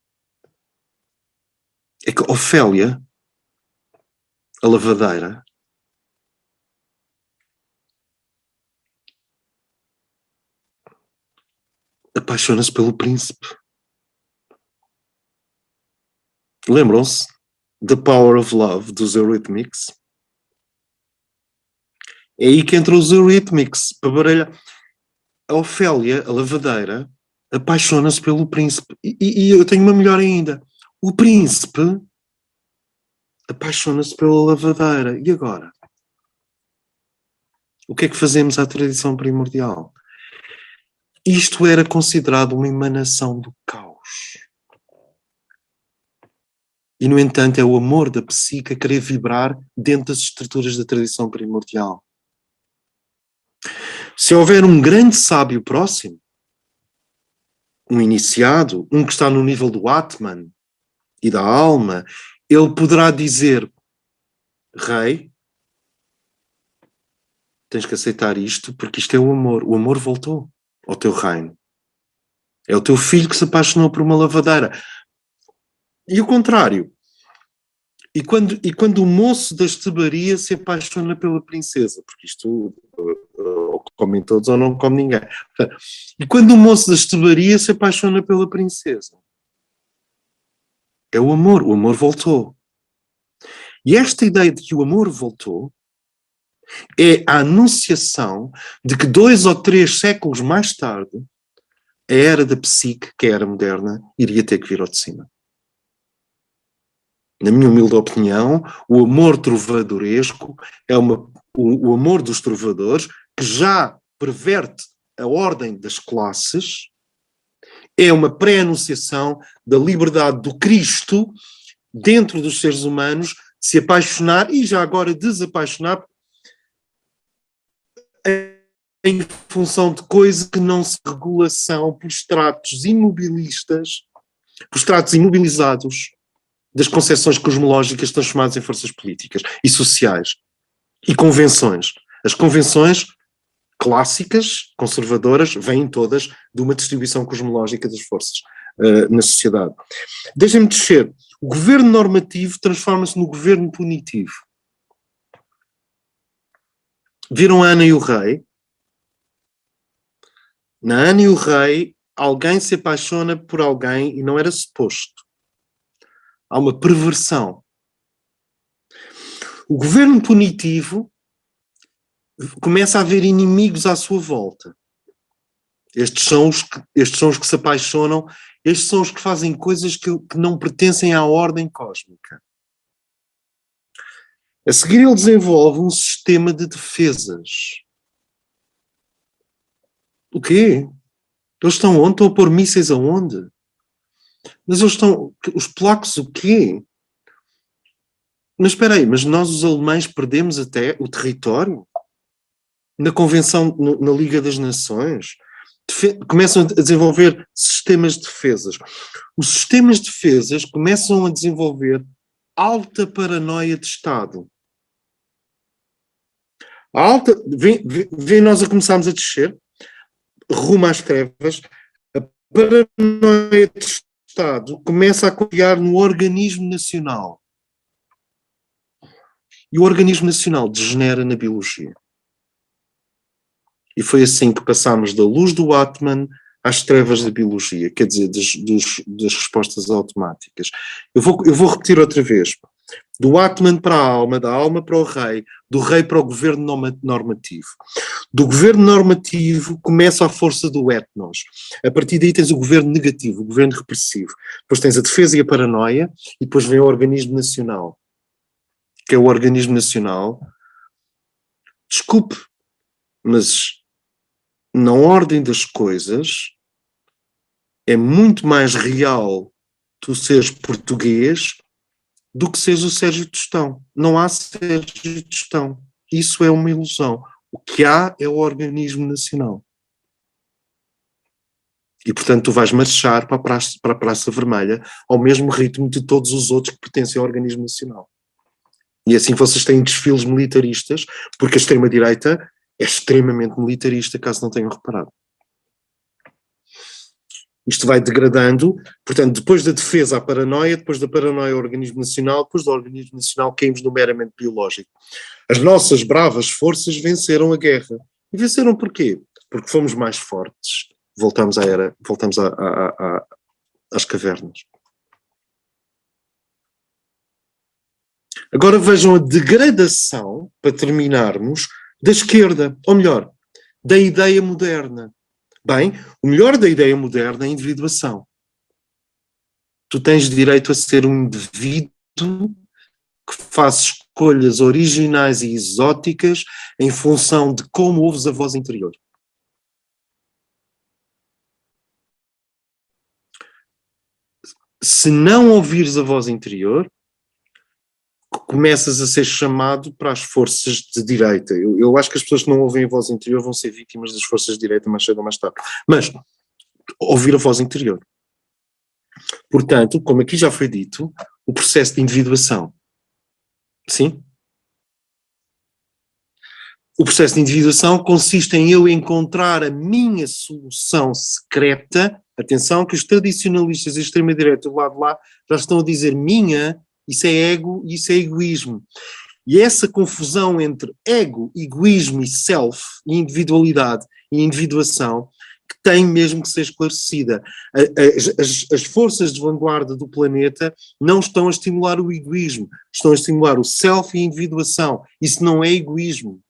É que Ofélia, a lavadeira, apaixona-se pelo príncipe. Lembram-se? The Power of Love, dos Eurythmics. É aí que entram os Eurythmics, para baralhar. A Ofélia, a lavadeira, apaixona-se pelo príncipe. E eu tenho uma melhor ainda. O príncipe apaixona-se pela lavadeira. E agora? O que é que fazemos à tradição primordial? Isto era considerado uma emanação do caos. E, no entanto, é o amor da psique a querer vibrar dentro das estruturas da tradição primordial. Se houver um grande sábio próximo, um iniciado, um que está no nível do Atman e da alma, ele poderá dizer: Rei, tens que aceitar isto, porque isto é o amor. O amor voltou ao teu reino. É o teu filho que se apaixonou por uma lavadeira. E o contrário. E quando o moço da estebaria se apaixona pela princesa, porque isto ou comem todos ou não come ninguém. E quando o moço da estebaria se apaixona pela princesa, é o amor voltou. E esta ideia de que o amor voltou é a anunciação de que 2 ou 3 séculos mais tarde, a era da psique, que é a era moderna, iria ter que vir ao de cima. Na minha humilde opinião, o amor trovadoresco é o amor dos trovadores, que já perverte a ordem das classes, é uma pré-anunciação da liberdade do Cristo dentro dos seres humanos de se apaixonar e já agora desapaixonar em função de coisas que não se regulação por estratos imobilistas, por estratos imobilizados das concepções cosmológicas transformadas em forças políticas e sociais e convenções. As convenções clássicas, conservadoras, vêm todas de uma distribuição cosmológica das forças na sociedade. Deixem-me descer. O governo normativo transforma-se no governo punitivo. Viram a Ana e o Rei? Na Ana e o Rei, alguém se apaixona por alguém e não era suposto. Há uma perversão. O governo punitivo começa a haver inimigos à sua volta. Estes são os que se apaixonam, estes são os que fazem coisas que não pertencem à ordem cósmica. A seguir ele desenvolve um sistema de defesas. O quê? Eles estão onde? Estão a pôr mísseis aonde? Mas eles estão... Os polacos o quê? Mas espera aí, mas nós os alemães perdemos até o território? Na Convenção, na Liga das Nações? Começam a desenvolver sistemas de defesas. Os sistemas de defesas começam a desenvolver alta paranoia de Estado. Vê nós a começarmos a descer, rumo às trevas, a paranoia de Estado começa a confiar no organismo nacional. E o organismo nacional degenera na biologia. E foi assim que passámos da luz do Atman às trevas da biologia, quer dizer, das respostas automáticas. Eu vou repetir outra vez. Do Atman para a alma, da alma para o rei, do rei para o governo normativo. Do governo normativo começa a força do etnos. A partir daí tens o governo negativo, o governo repressivo. Depois tens a defesa e a paranoia, e depois vem o organismo nacional. Que é o organismo nacional. Desculpe, mas na ordem das coisas é muito mais real tu seres português do que seres o Sérgio Tostão. Não há Sérgio Tostão. Isso é uma ilusão. O que há é o organismo nacional. E, portanto, tu vais marchar para a Praça Vermelha ao mesmo ritmo de todos os outros que pertencem ao organismo nacional. E assim vocês têm desfiles militaristas, porque a extrema-direita é extremamente militarista, caso não tenham reparado. Isto vai degradando, portanto, depois da defesa à paranoia, depois da paranoia ao organismo nacional, depois do organismo nacional caímos no meramente biológico. As nossas bravas forças venceram a guerra. E venceram porquê? Porque fomos mais fortes. Voltamos às cavernas. Agora vejam a degradação, para terminarmos, da esquerda, ou melhor, da ideia moderna. Bem, o melhor da ideia moderna é a individuação. Tu tens direito a ser um indivíduo que faz escolhas originais e exóticas em função de como ouves a voz interior. Se não ouvires a voz interior, começas a ser chamado para as forças de direita. Eu acho que as pessoas que não ouvem a voz interior vão ser vítimas das forças de direita mais cedo ou mais tarde. Mas, ouvir a voz interior. Portanto, como aqui já foi dito, o processo de individuação. Sim? O processo de individuação consiste em eu encontrar a minha solução secreta. Atenção que os tradicionalistas e a extrema-direita do lado de lá já estão a dizer minha, isso é ego e isso é egoísmo. E essa confusão entre ego, egoísmo e self, e individualidade e individuação, que tem mesmo que ser esclarecida. As forças de vanguarda do planeta não estão a estimular o egoísmo, estão a estimular o self e a individuação. Isso não é egoísmo.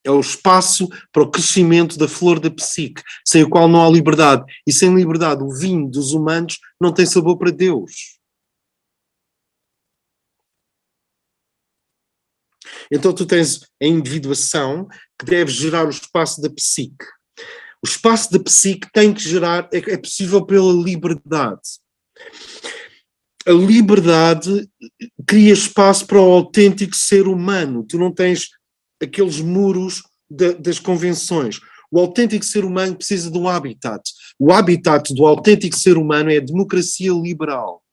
É o espaço para o crescimento da flor da psique, sem o qual não há liberdade. E sem liberdade, o vinho dos humanos não tem sabor para Deus. Então tu tens a individuação que deve gerar o espaço da psique. O espaço da psique tem que gerar, é possível pela liberdade. A liberdade cria espaço para o autêntico ser humano. Tu não tens aqueles muros das convenções. O autêntico ser humano precisa de um habitat. O habitat do autêntico ser humano é a democracia liberal.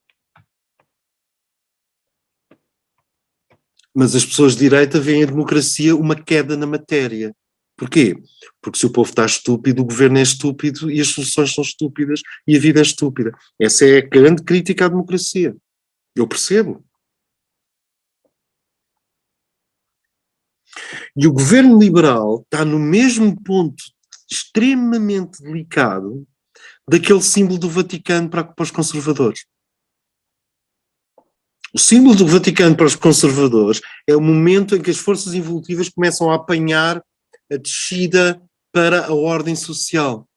Mas as pessoas de direita veem a democracia uma queda na matéria. Porquê? Porque se o povo está estúpido, o governo é estúpido e as soluções são estúpidas e a vida é estúpida. Essa é a grande crítica à democracia. Eu percebo. E o governo liberal está no mesmo ponto extremamente delicado daquele símbolo do Vaticano para os conservadores. O símbolo do Vaticano para os conservadores é o momento em que as forças evolutivas começam a apanhar a descida para a ordem social.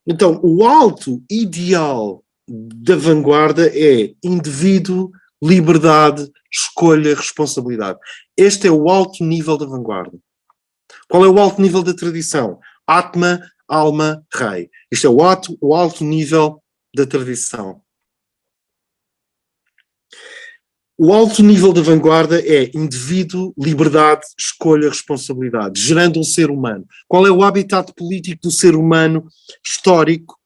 Então, o alto ideal da vanguarda é indivíduo, liberdade, escolha, responsabilidade. Este é o alto nível da vanguarda. Qual é o alto nível da tradição? Atma, alma, rei. Isto é o alto nível da tradição. O alto nível da vanguarda é indivíduo, liberdade, escolha, responsabilidade, gerando um ser humano. Qual é o habitat político do ser humano histórico?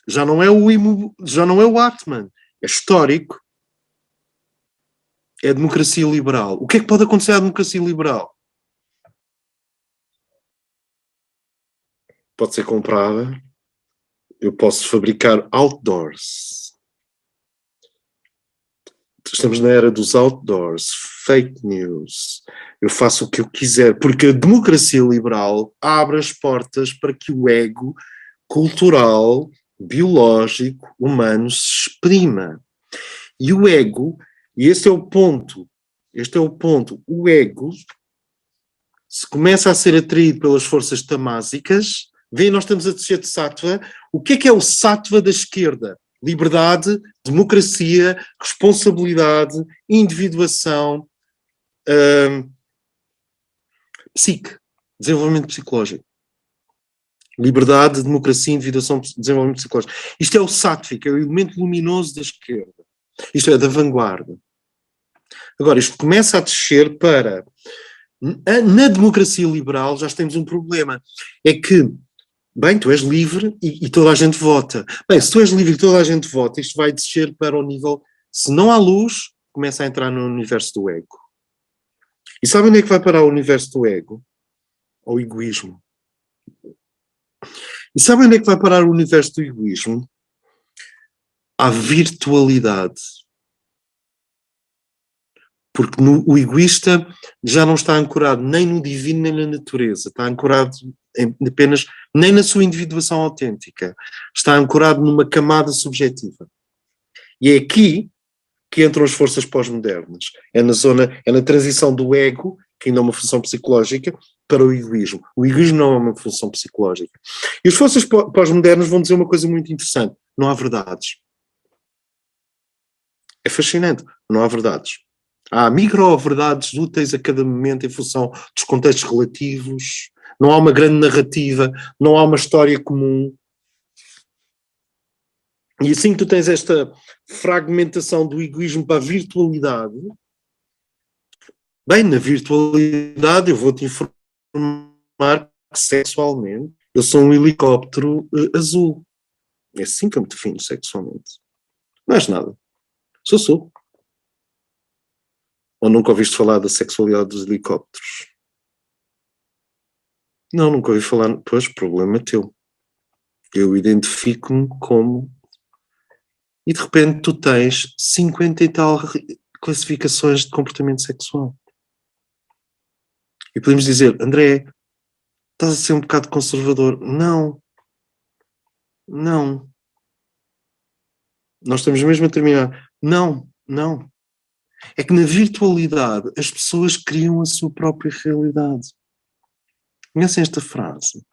Já não é o Atman, é histórico. É a democracia liberal. O que é que pode acontecer à democracia liberal? Pode ser comprada. Eu posso fabricar outdoors. Estamos na era dos outdoors, fake news. Eu faço o que eu quiser, porque a democracia liberal abre as portas para que o ego cultural, biológico, humano se exprima. E o ego, e este é o ponto, o ego, se começa a ser atraído pelas forças tamásicas, vê, nós estamos a descer de sattva. O que é o sattva da esquerda? Liberdade, democracia, responsabilidade, individuação, psique, desenvolvimento psicológico. Liberdade, democracia, individuação, desenvolvimento psicológico. Isto é o sáttvico, é o elemento luminoso da esquerda. Isto é da vanguarda. Agora, isto começa a descer para... Na democracia liberal já temos um problema. É que Bem, tu és livre e toda a gente vota. Bem, se tu és livre e toda a gente vota, isto vai descer para o nível... Se não há luz, começa a entrar no universo do ego. E sabe onde é que vai parar o universo do ego? Ao egoísmo. E sabe onde é que vai parar o universo do egoísmo? À virtualidade. Porque o egoísta já não está ancorado nem no divino nem na natureza, está ancorado apenas nem na sua individuação autêntica, está ancorado numa camada subjetiva. E é aqui que entram as forças pós-modernas. É na transição do ego, que ainda é uma função psicológica, para o egoísmo. O egoísmo não é uma função psicológica. E as forças pós-modernas vão dizer uma coisa muito interessante: não há verdades. É fascinante, não há verdades. Há micro-verdades úteis a cada momento em função dos contextos relativos, não há uma grande narrativa, não há uma história comum. E assim que tu tens esta fragmentação do egoísmo para a virtualidade, bem, na virtualidade eu vou-te informar que sexualmente eu sou um helicóptero azul. É assim que eu me defino sexualmente. Não és nada. Sou. Ou nunca ouviste falar da sexualidade dos helicópteros? Não, nunca ouvi falar. Pois, problema teu. Eu identifico-me como... E de repente tu tens 50 e tal classificações de comportamento sexual. E podemos dizer: André, estás a ser um bocado conservador. Não. Nós estamos mesmo a terminar. Não. É que na virtualidade as pessoas criam a sua própria realidade. Conhecem esta frase?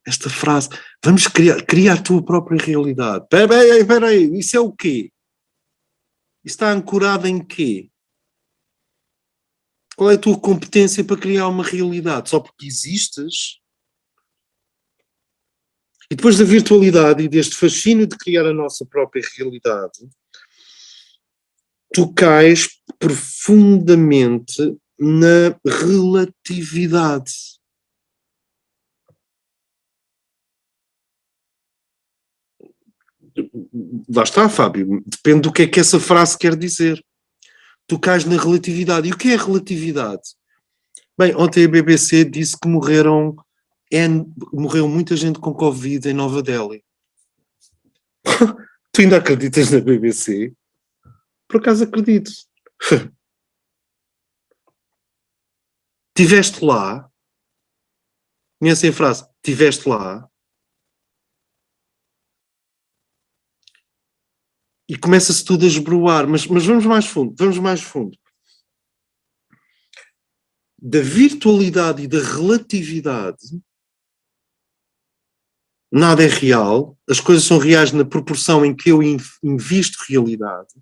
Esta frase, vamos criar a tua própria realidade. Espera aí, isso é o quê? Isso está ancorado em quê? Qual é a tua competência para criar uma realidade? Só porque existes? E depois da virtualidade e deste fascínio de criar a nossa própria realidade, tu cais profundamente na relatividade. Lá está, Fábio. Depende do que é que essa frase quer dizer. Tu cais na relatividade. E o que é relatividade? Bem, ontem a BBC disse que morreu muita gente com Covid em Nova Delhi. Tu ainda acreditas na BBC? Por acaso acredito. Tiveste lá? Conhecem a frase? Tiveste lá? E começa-se tudo a esbroar. Mas vamos mais fundo. Da virtualidade e da relatividade, nada é real. As coisas são reais na proporção em que eu invisto realidade.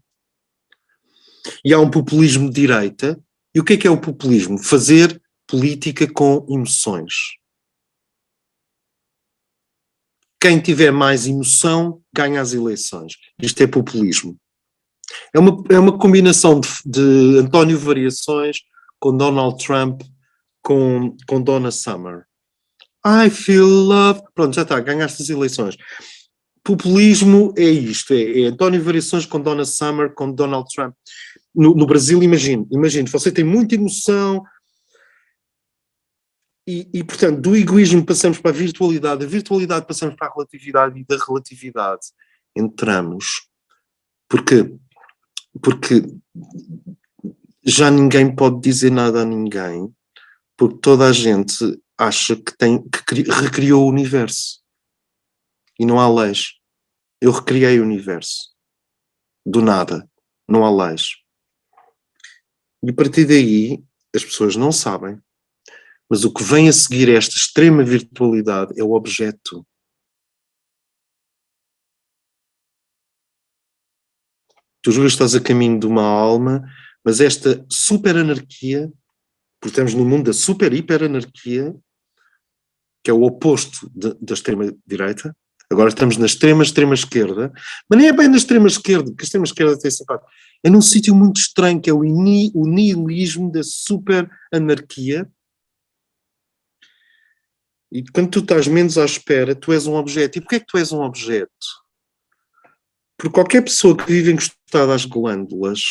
E há um populismo de direita. E o que é o populismo? Fazer política com emoções. Quem tiver mais emoção ganha as eleições. Isto é populismo. É uma combinação de António Variações com Donald Trump, com Donna Summer. I feel love. Pronto, já está, ganhaste as eleições. Populismo é isto, é António Variações com Donna Summer, com Donald Trump. No Brasil, imagine, você tem muita emoção e, portanto, do egoísmo passamos para a virtualidade, da virtualidade passamos para a relatividade e da relatividade entramos. Porque já ninguém pode dizer nada a ninguém, porque toda a gente acha que recriou o universo. E não há leis. Eu recriei o universo. Do nada. Não há leis. E a partir daí, as pessoas não sabem. Mas o que vem a seguir esta extrema virtualidade é o objeto. Tu julgas que estás a caminho de uma alma, mas esta super anarquia, porque estamos no mundo da super hiper anarquia, que é o oposto da extrema direita. Agora estamos na extrema esquerda, mas nem é bem na extrema esquerda, porque a extrema esquerda tem essa parte. É num sítio muito estranho, que é o nihilismo da super anarquia, E quando tu estás menos à espera, tu és um objeto. E porquê é que tu és um objeto? Porque qualquer pessoa que vive encostada às glândulas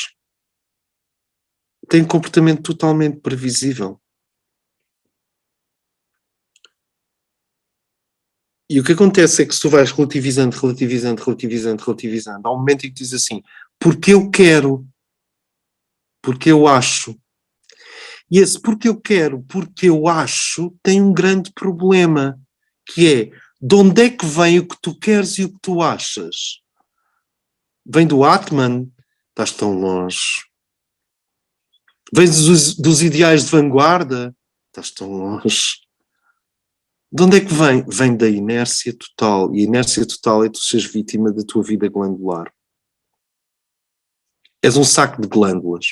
tem um comportamento totalmente previsível. E o que acontece é que se tu vais relativizando, há um momento em que dizes assim, porque eu quero, porque eu acho. E esse porque eu quero, porque eu acho, tem um grande problema, que é, de onde é que vem o que tu queres e o que tu achas? Vem do Atman? Estás tão longe. Vem dos ideais de vanguarda? Estás tão longe. De onde é que vem? Vem da inércia total. E a inércia total é tu seres vítima da tua vida glandular. És um saco de glândulas.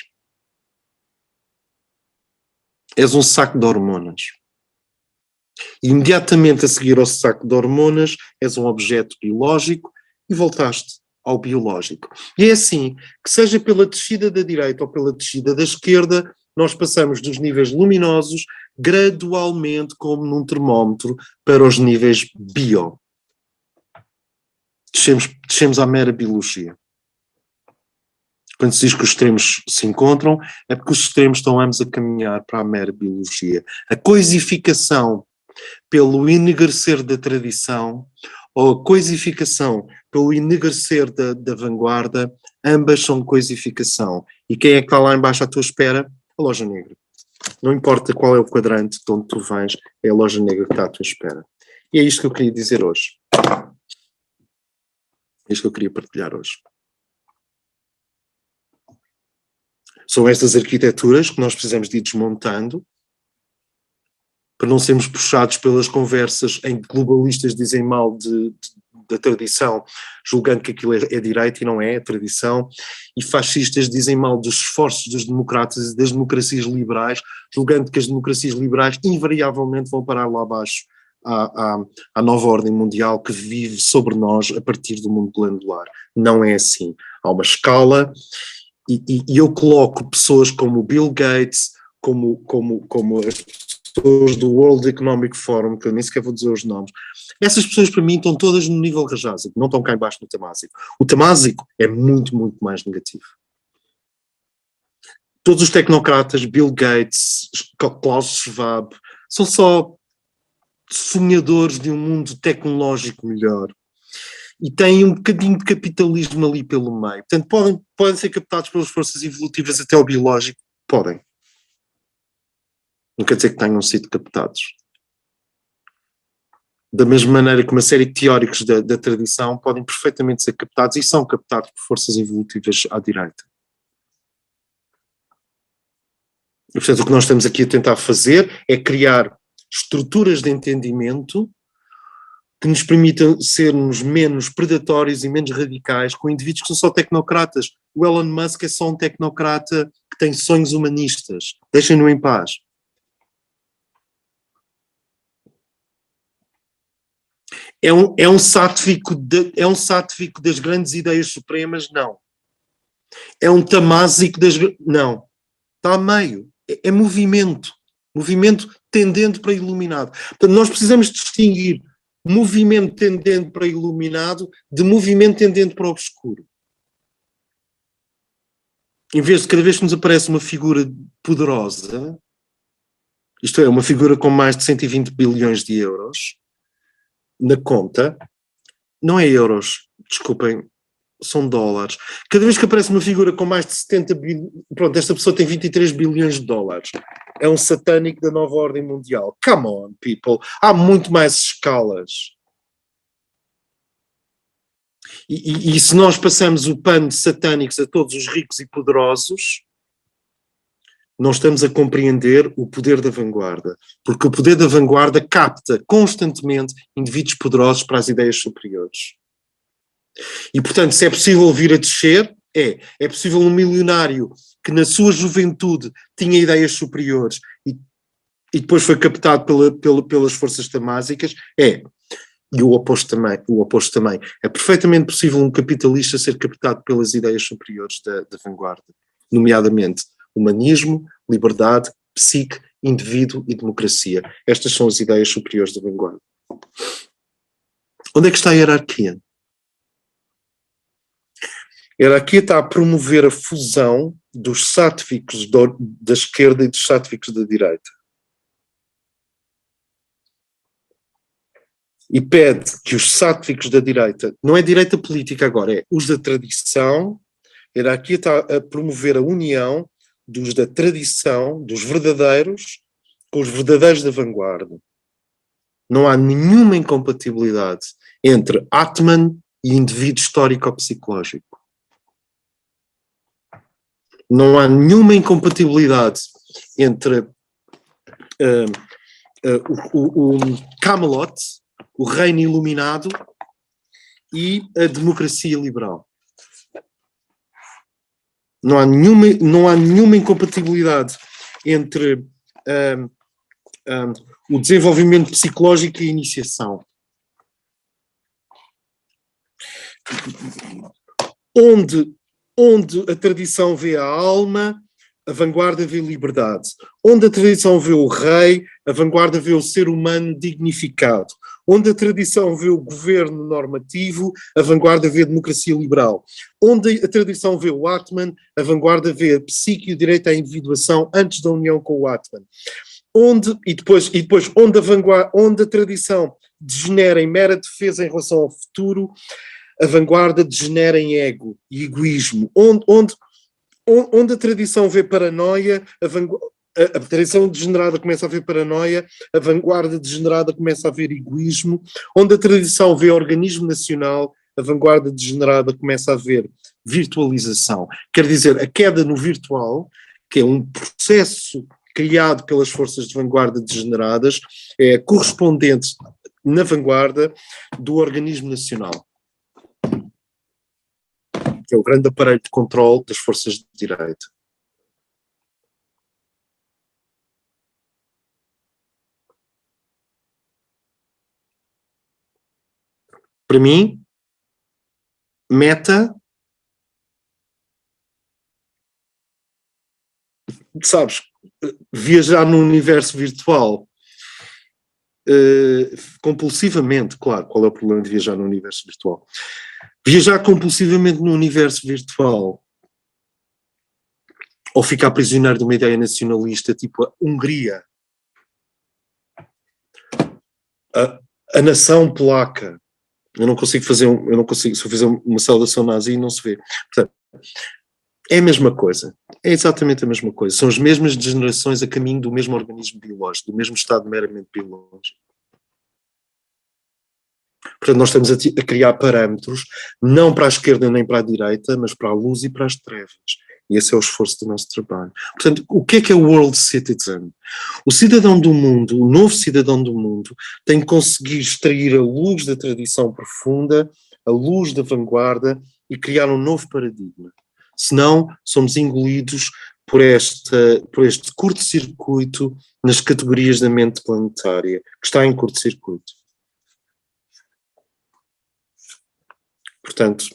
És um saco de hormonas. E imediatamente a seguir ao saco de hormonas, és um objeto biológico e voltaste ao biológico. E é assim, que seja pela descida da direita ou pela descida da esquerda, nós passamos dos níveis luminosos gradualmente, como num termómetro, para os níveis bio. Descemos à mera biologia. Quando se diz que os extremos se encontram, é porque os extremos estão ambos a caminhar para a mera biologia. A coisificação pelo enegrecer da tradição ou a coisificação pelo enegrecer da vanguarda, ambas são coisificação. E quem é que está lá embaixo à tua espera? A loja negra. Não importa qual é o quadrante de onde tu vens, é a loja negra que está à tua espera. E é isto que eu queria dizer hoje. É isto que eu queria partilhar hoje. São estas arquiteturas que nós precisamos de ir desmontando para não sermos puxados pelas conversas em que globalistas dizem mal da tradição, julgando que aquilo é direito e não é tradição, e fascistas dizem mal dos esforços dos democratas e das democracias liberais, julgando que as democracias liberais invariavelmente vão parar lá abaixo à nova ordem mundial que vive sobre nós a partir do mundo glandular. Não é assim. Há uma escala, e eu coloco pessoas como Bill Gates, como as pessoas do World Economic Forum, que eu nem sequer vou dizer os nomes, essas pessoas para mim estão todas no nível rajásico, não estão cá embaixo no tamásico. O tamásico é muito, muito mais negativo. Todos os tecnocratas, Bill Gates, Klaus Schwab, são só sonhadores de um mundo tecnológico melhor. E têm um bocadinho de capitalismo ali pelo meio. Portanto, podem ser captados pelas forças evolutivas até ao biológico? Podem. Não quer dizer que tenham sido captados. Da mesma maneira que uma série de teóricos da tradição podem perfeitamente ser captados e são captados por forças evolutivas à direita. E, portanto, o que nós estamos aqui a tentar fazer é criar estruturas de entendimento que nos permitam sermos menos predatórios e menos radicais com indivíduos que são só tecnocratas. O Elon Musk é só um tecnocrata que tem sonhos humanistas. Deixem-no em paz. É um sátifico das grandes ideias supremas? Não. É um tamásico das... Não. Está a meio. É movimento. Movimento tendente para iluminado. Portanto, nós precisamos distinguir movimento tendente para iluminado de movimento tendente para o obscuro. Em vez de cada vez que nos aparece uma figura poderosa, isto é, uma figura com mais de 120 bilhões de euros na conta, não é euros, desculpem, são dólares. Cada vez que aparece uma figura com mais de 70 bilhões, pronto, esta pessoa tem 23 bilhões de dólares. É um satânico da nova ordem mundial. Come on, people. Há muito mais escalas. E se nós passamos o pano de satânicos a todos os ricos e poderosos, não estamos a compreender o poder da vanguarda. Porque o poder da vanguarda capta constantemente indivíduos poderosos para as ideias superiores. E, portanto, se é possível vir a descer, é possível um milionário que na sua juventude tinha ideias superiores e depois foi captado pelas forças tamásicas, e o oposto também. É perfeitamente possível um capitalista ser captado pelas ideias superiores da vanguarda, nomeadamente humanismo, liberdade, psique indivíduo e democracia. Estas são as ideias superiores da vanguarda. Onde é que está a hierarquia? A hierarquia está a promover a fusão dos sátvicos da esquerda e dos sátvicos da direita. E pede que os sátvicos da direita, não é direita política agora, é os da tradição, a hierarquia está a promover a união dos da tradição, dos verdadeiros, com os verdadeiros da vanguarda. Não há nenhuma incompatibilidade entre Atman e indivíduo histórico-psicológico. Não há nenhuma incompatibilidade entre o Camelot, o reino iluminado, e a democracia liberal. Não há nenhuma incompatibilidade entre o desenvolvimento psicológico e a iniciação. Onde a tradição vê a alma, a vanguarda vê liberdade. Onde a tradição vê o rei, a vanguarda vê o ser humano dignificado. Onde a tradição vê o governo normativo, a vanguarda vê a democracia liberal. Onde a tradição vê o Atman, a vanguarda vê a psique e o direito à individuação antes da união com o Atman. Onde a tradição degenera em mera defesa em relação ao futuro, a vanguarda degenera em ego e egoísmo. Onde a tradição vê paranoia, a tradição degenerada começa a ver paranoia, a vanguarda degenerada começa a ver egoísmo. Onde a tradição vê organismo nacional, a vanguarda degenerada começa a ver virtualização. Quer dizer, a queda no virtual, que é um processo criado pelas forças de vanguarda degeneradas, é correspondente na vanguarda do organismo nacional, que é o grande aparelho de controle das forças de direita. Para mim, meta, sabes, viajar no universo virtual compulsivamente, claro, qual é o problema de viajar no universo virtual? Viajar compulsivamente no universo virtual ou ficar prisioneiro de uma ideia nacionalista tipo a Hungria, a nação polaca. Eu não consigo, se eu fizer uma saudação nazi não se vê. Portanto, é a mesma coisa, é exatamente a mesma coisa, são as mesmas degenerações a caminho do mesmo organismo biológico, do mesmo estado meramente biológico. Portanto, nós estamos a criar parâmetros, não para a esquerda nem para a direita, mas para a luz e para as trevas. E esse é o esforço do nosso trabalho. Portanto, o que é o World Citizen? O cidadão do mundo, o novo cidadão do mundo, tem que conseguir extrair a luz da tradição profunda, a luz da vanguarda e criar um novo paradigma. Senão, somos engolidos por este curto-circuito nas categorias da mente planetária, que está em curto-circuito. Portanto,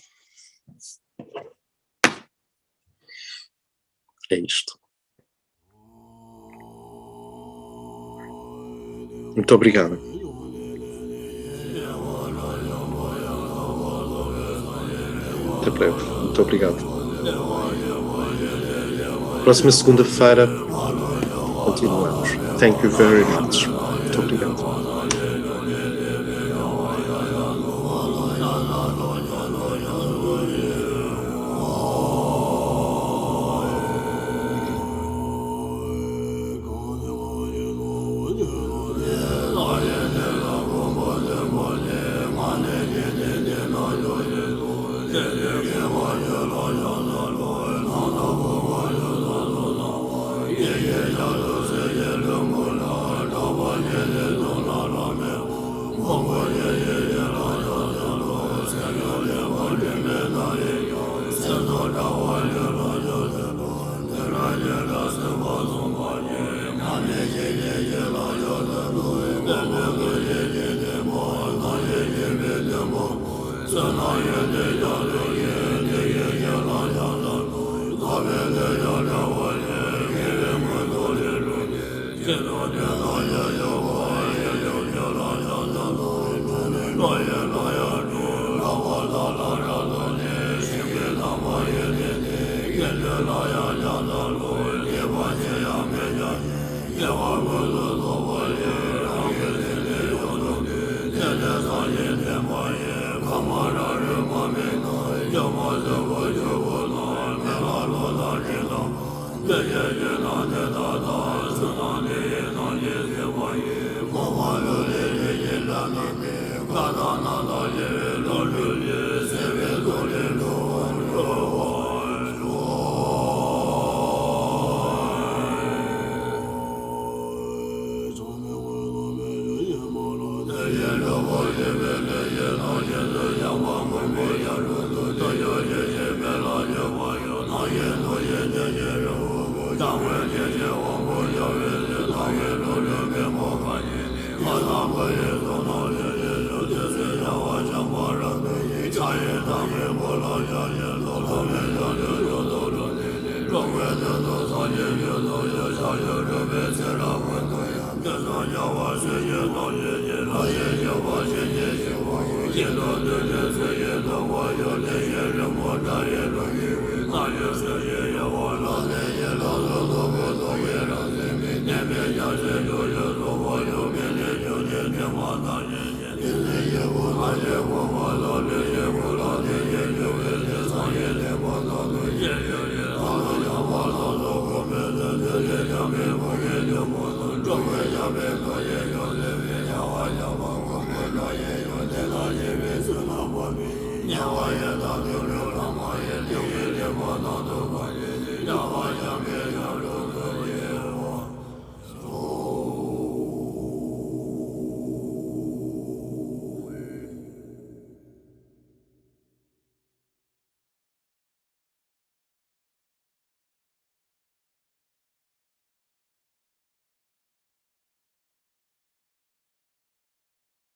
é isto. Muito obrigado. Até breve. Muito obrigado. Próxima segunda-feira continuamos. Thank you very much. Muito obrigado. Good. Yeah.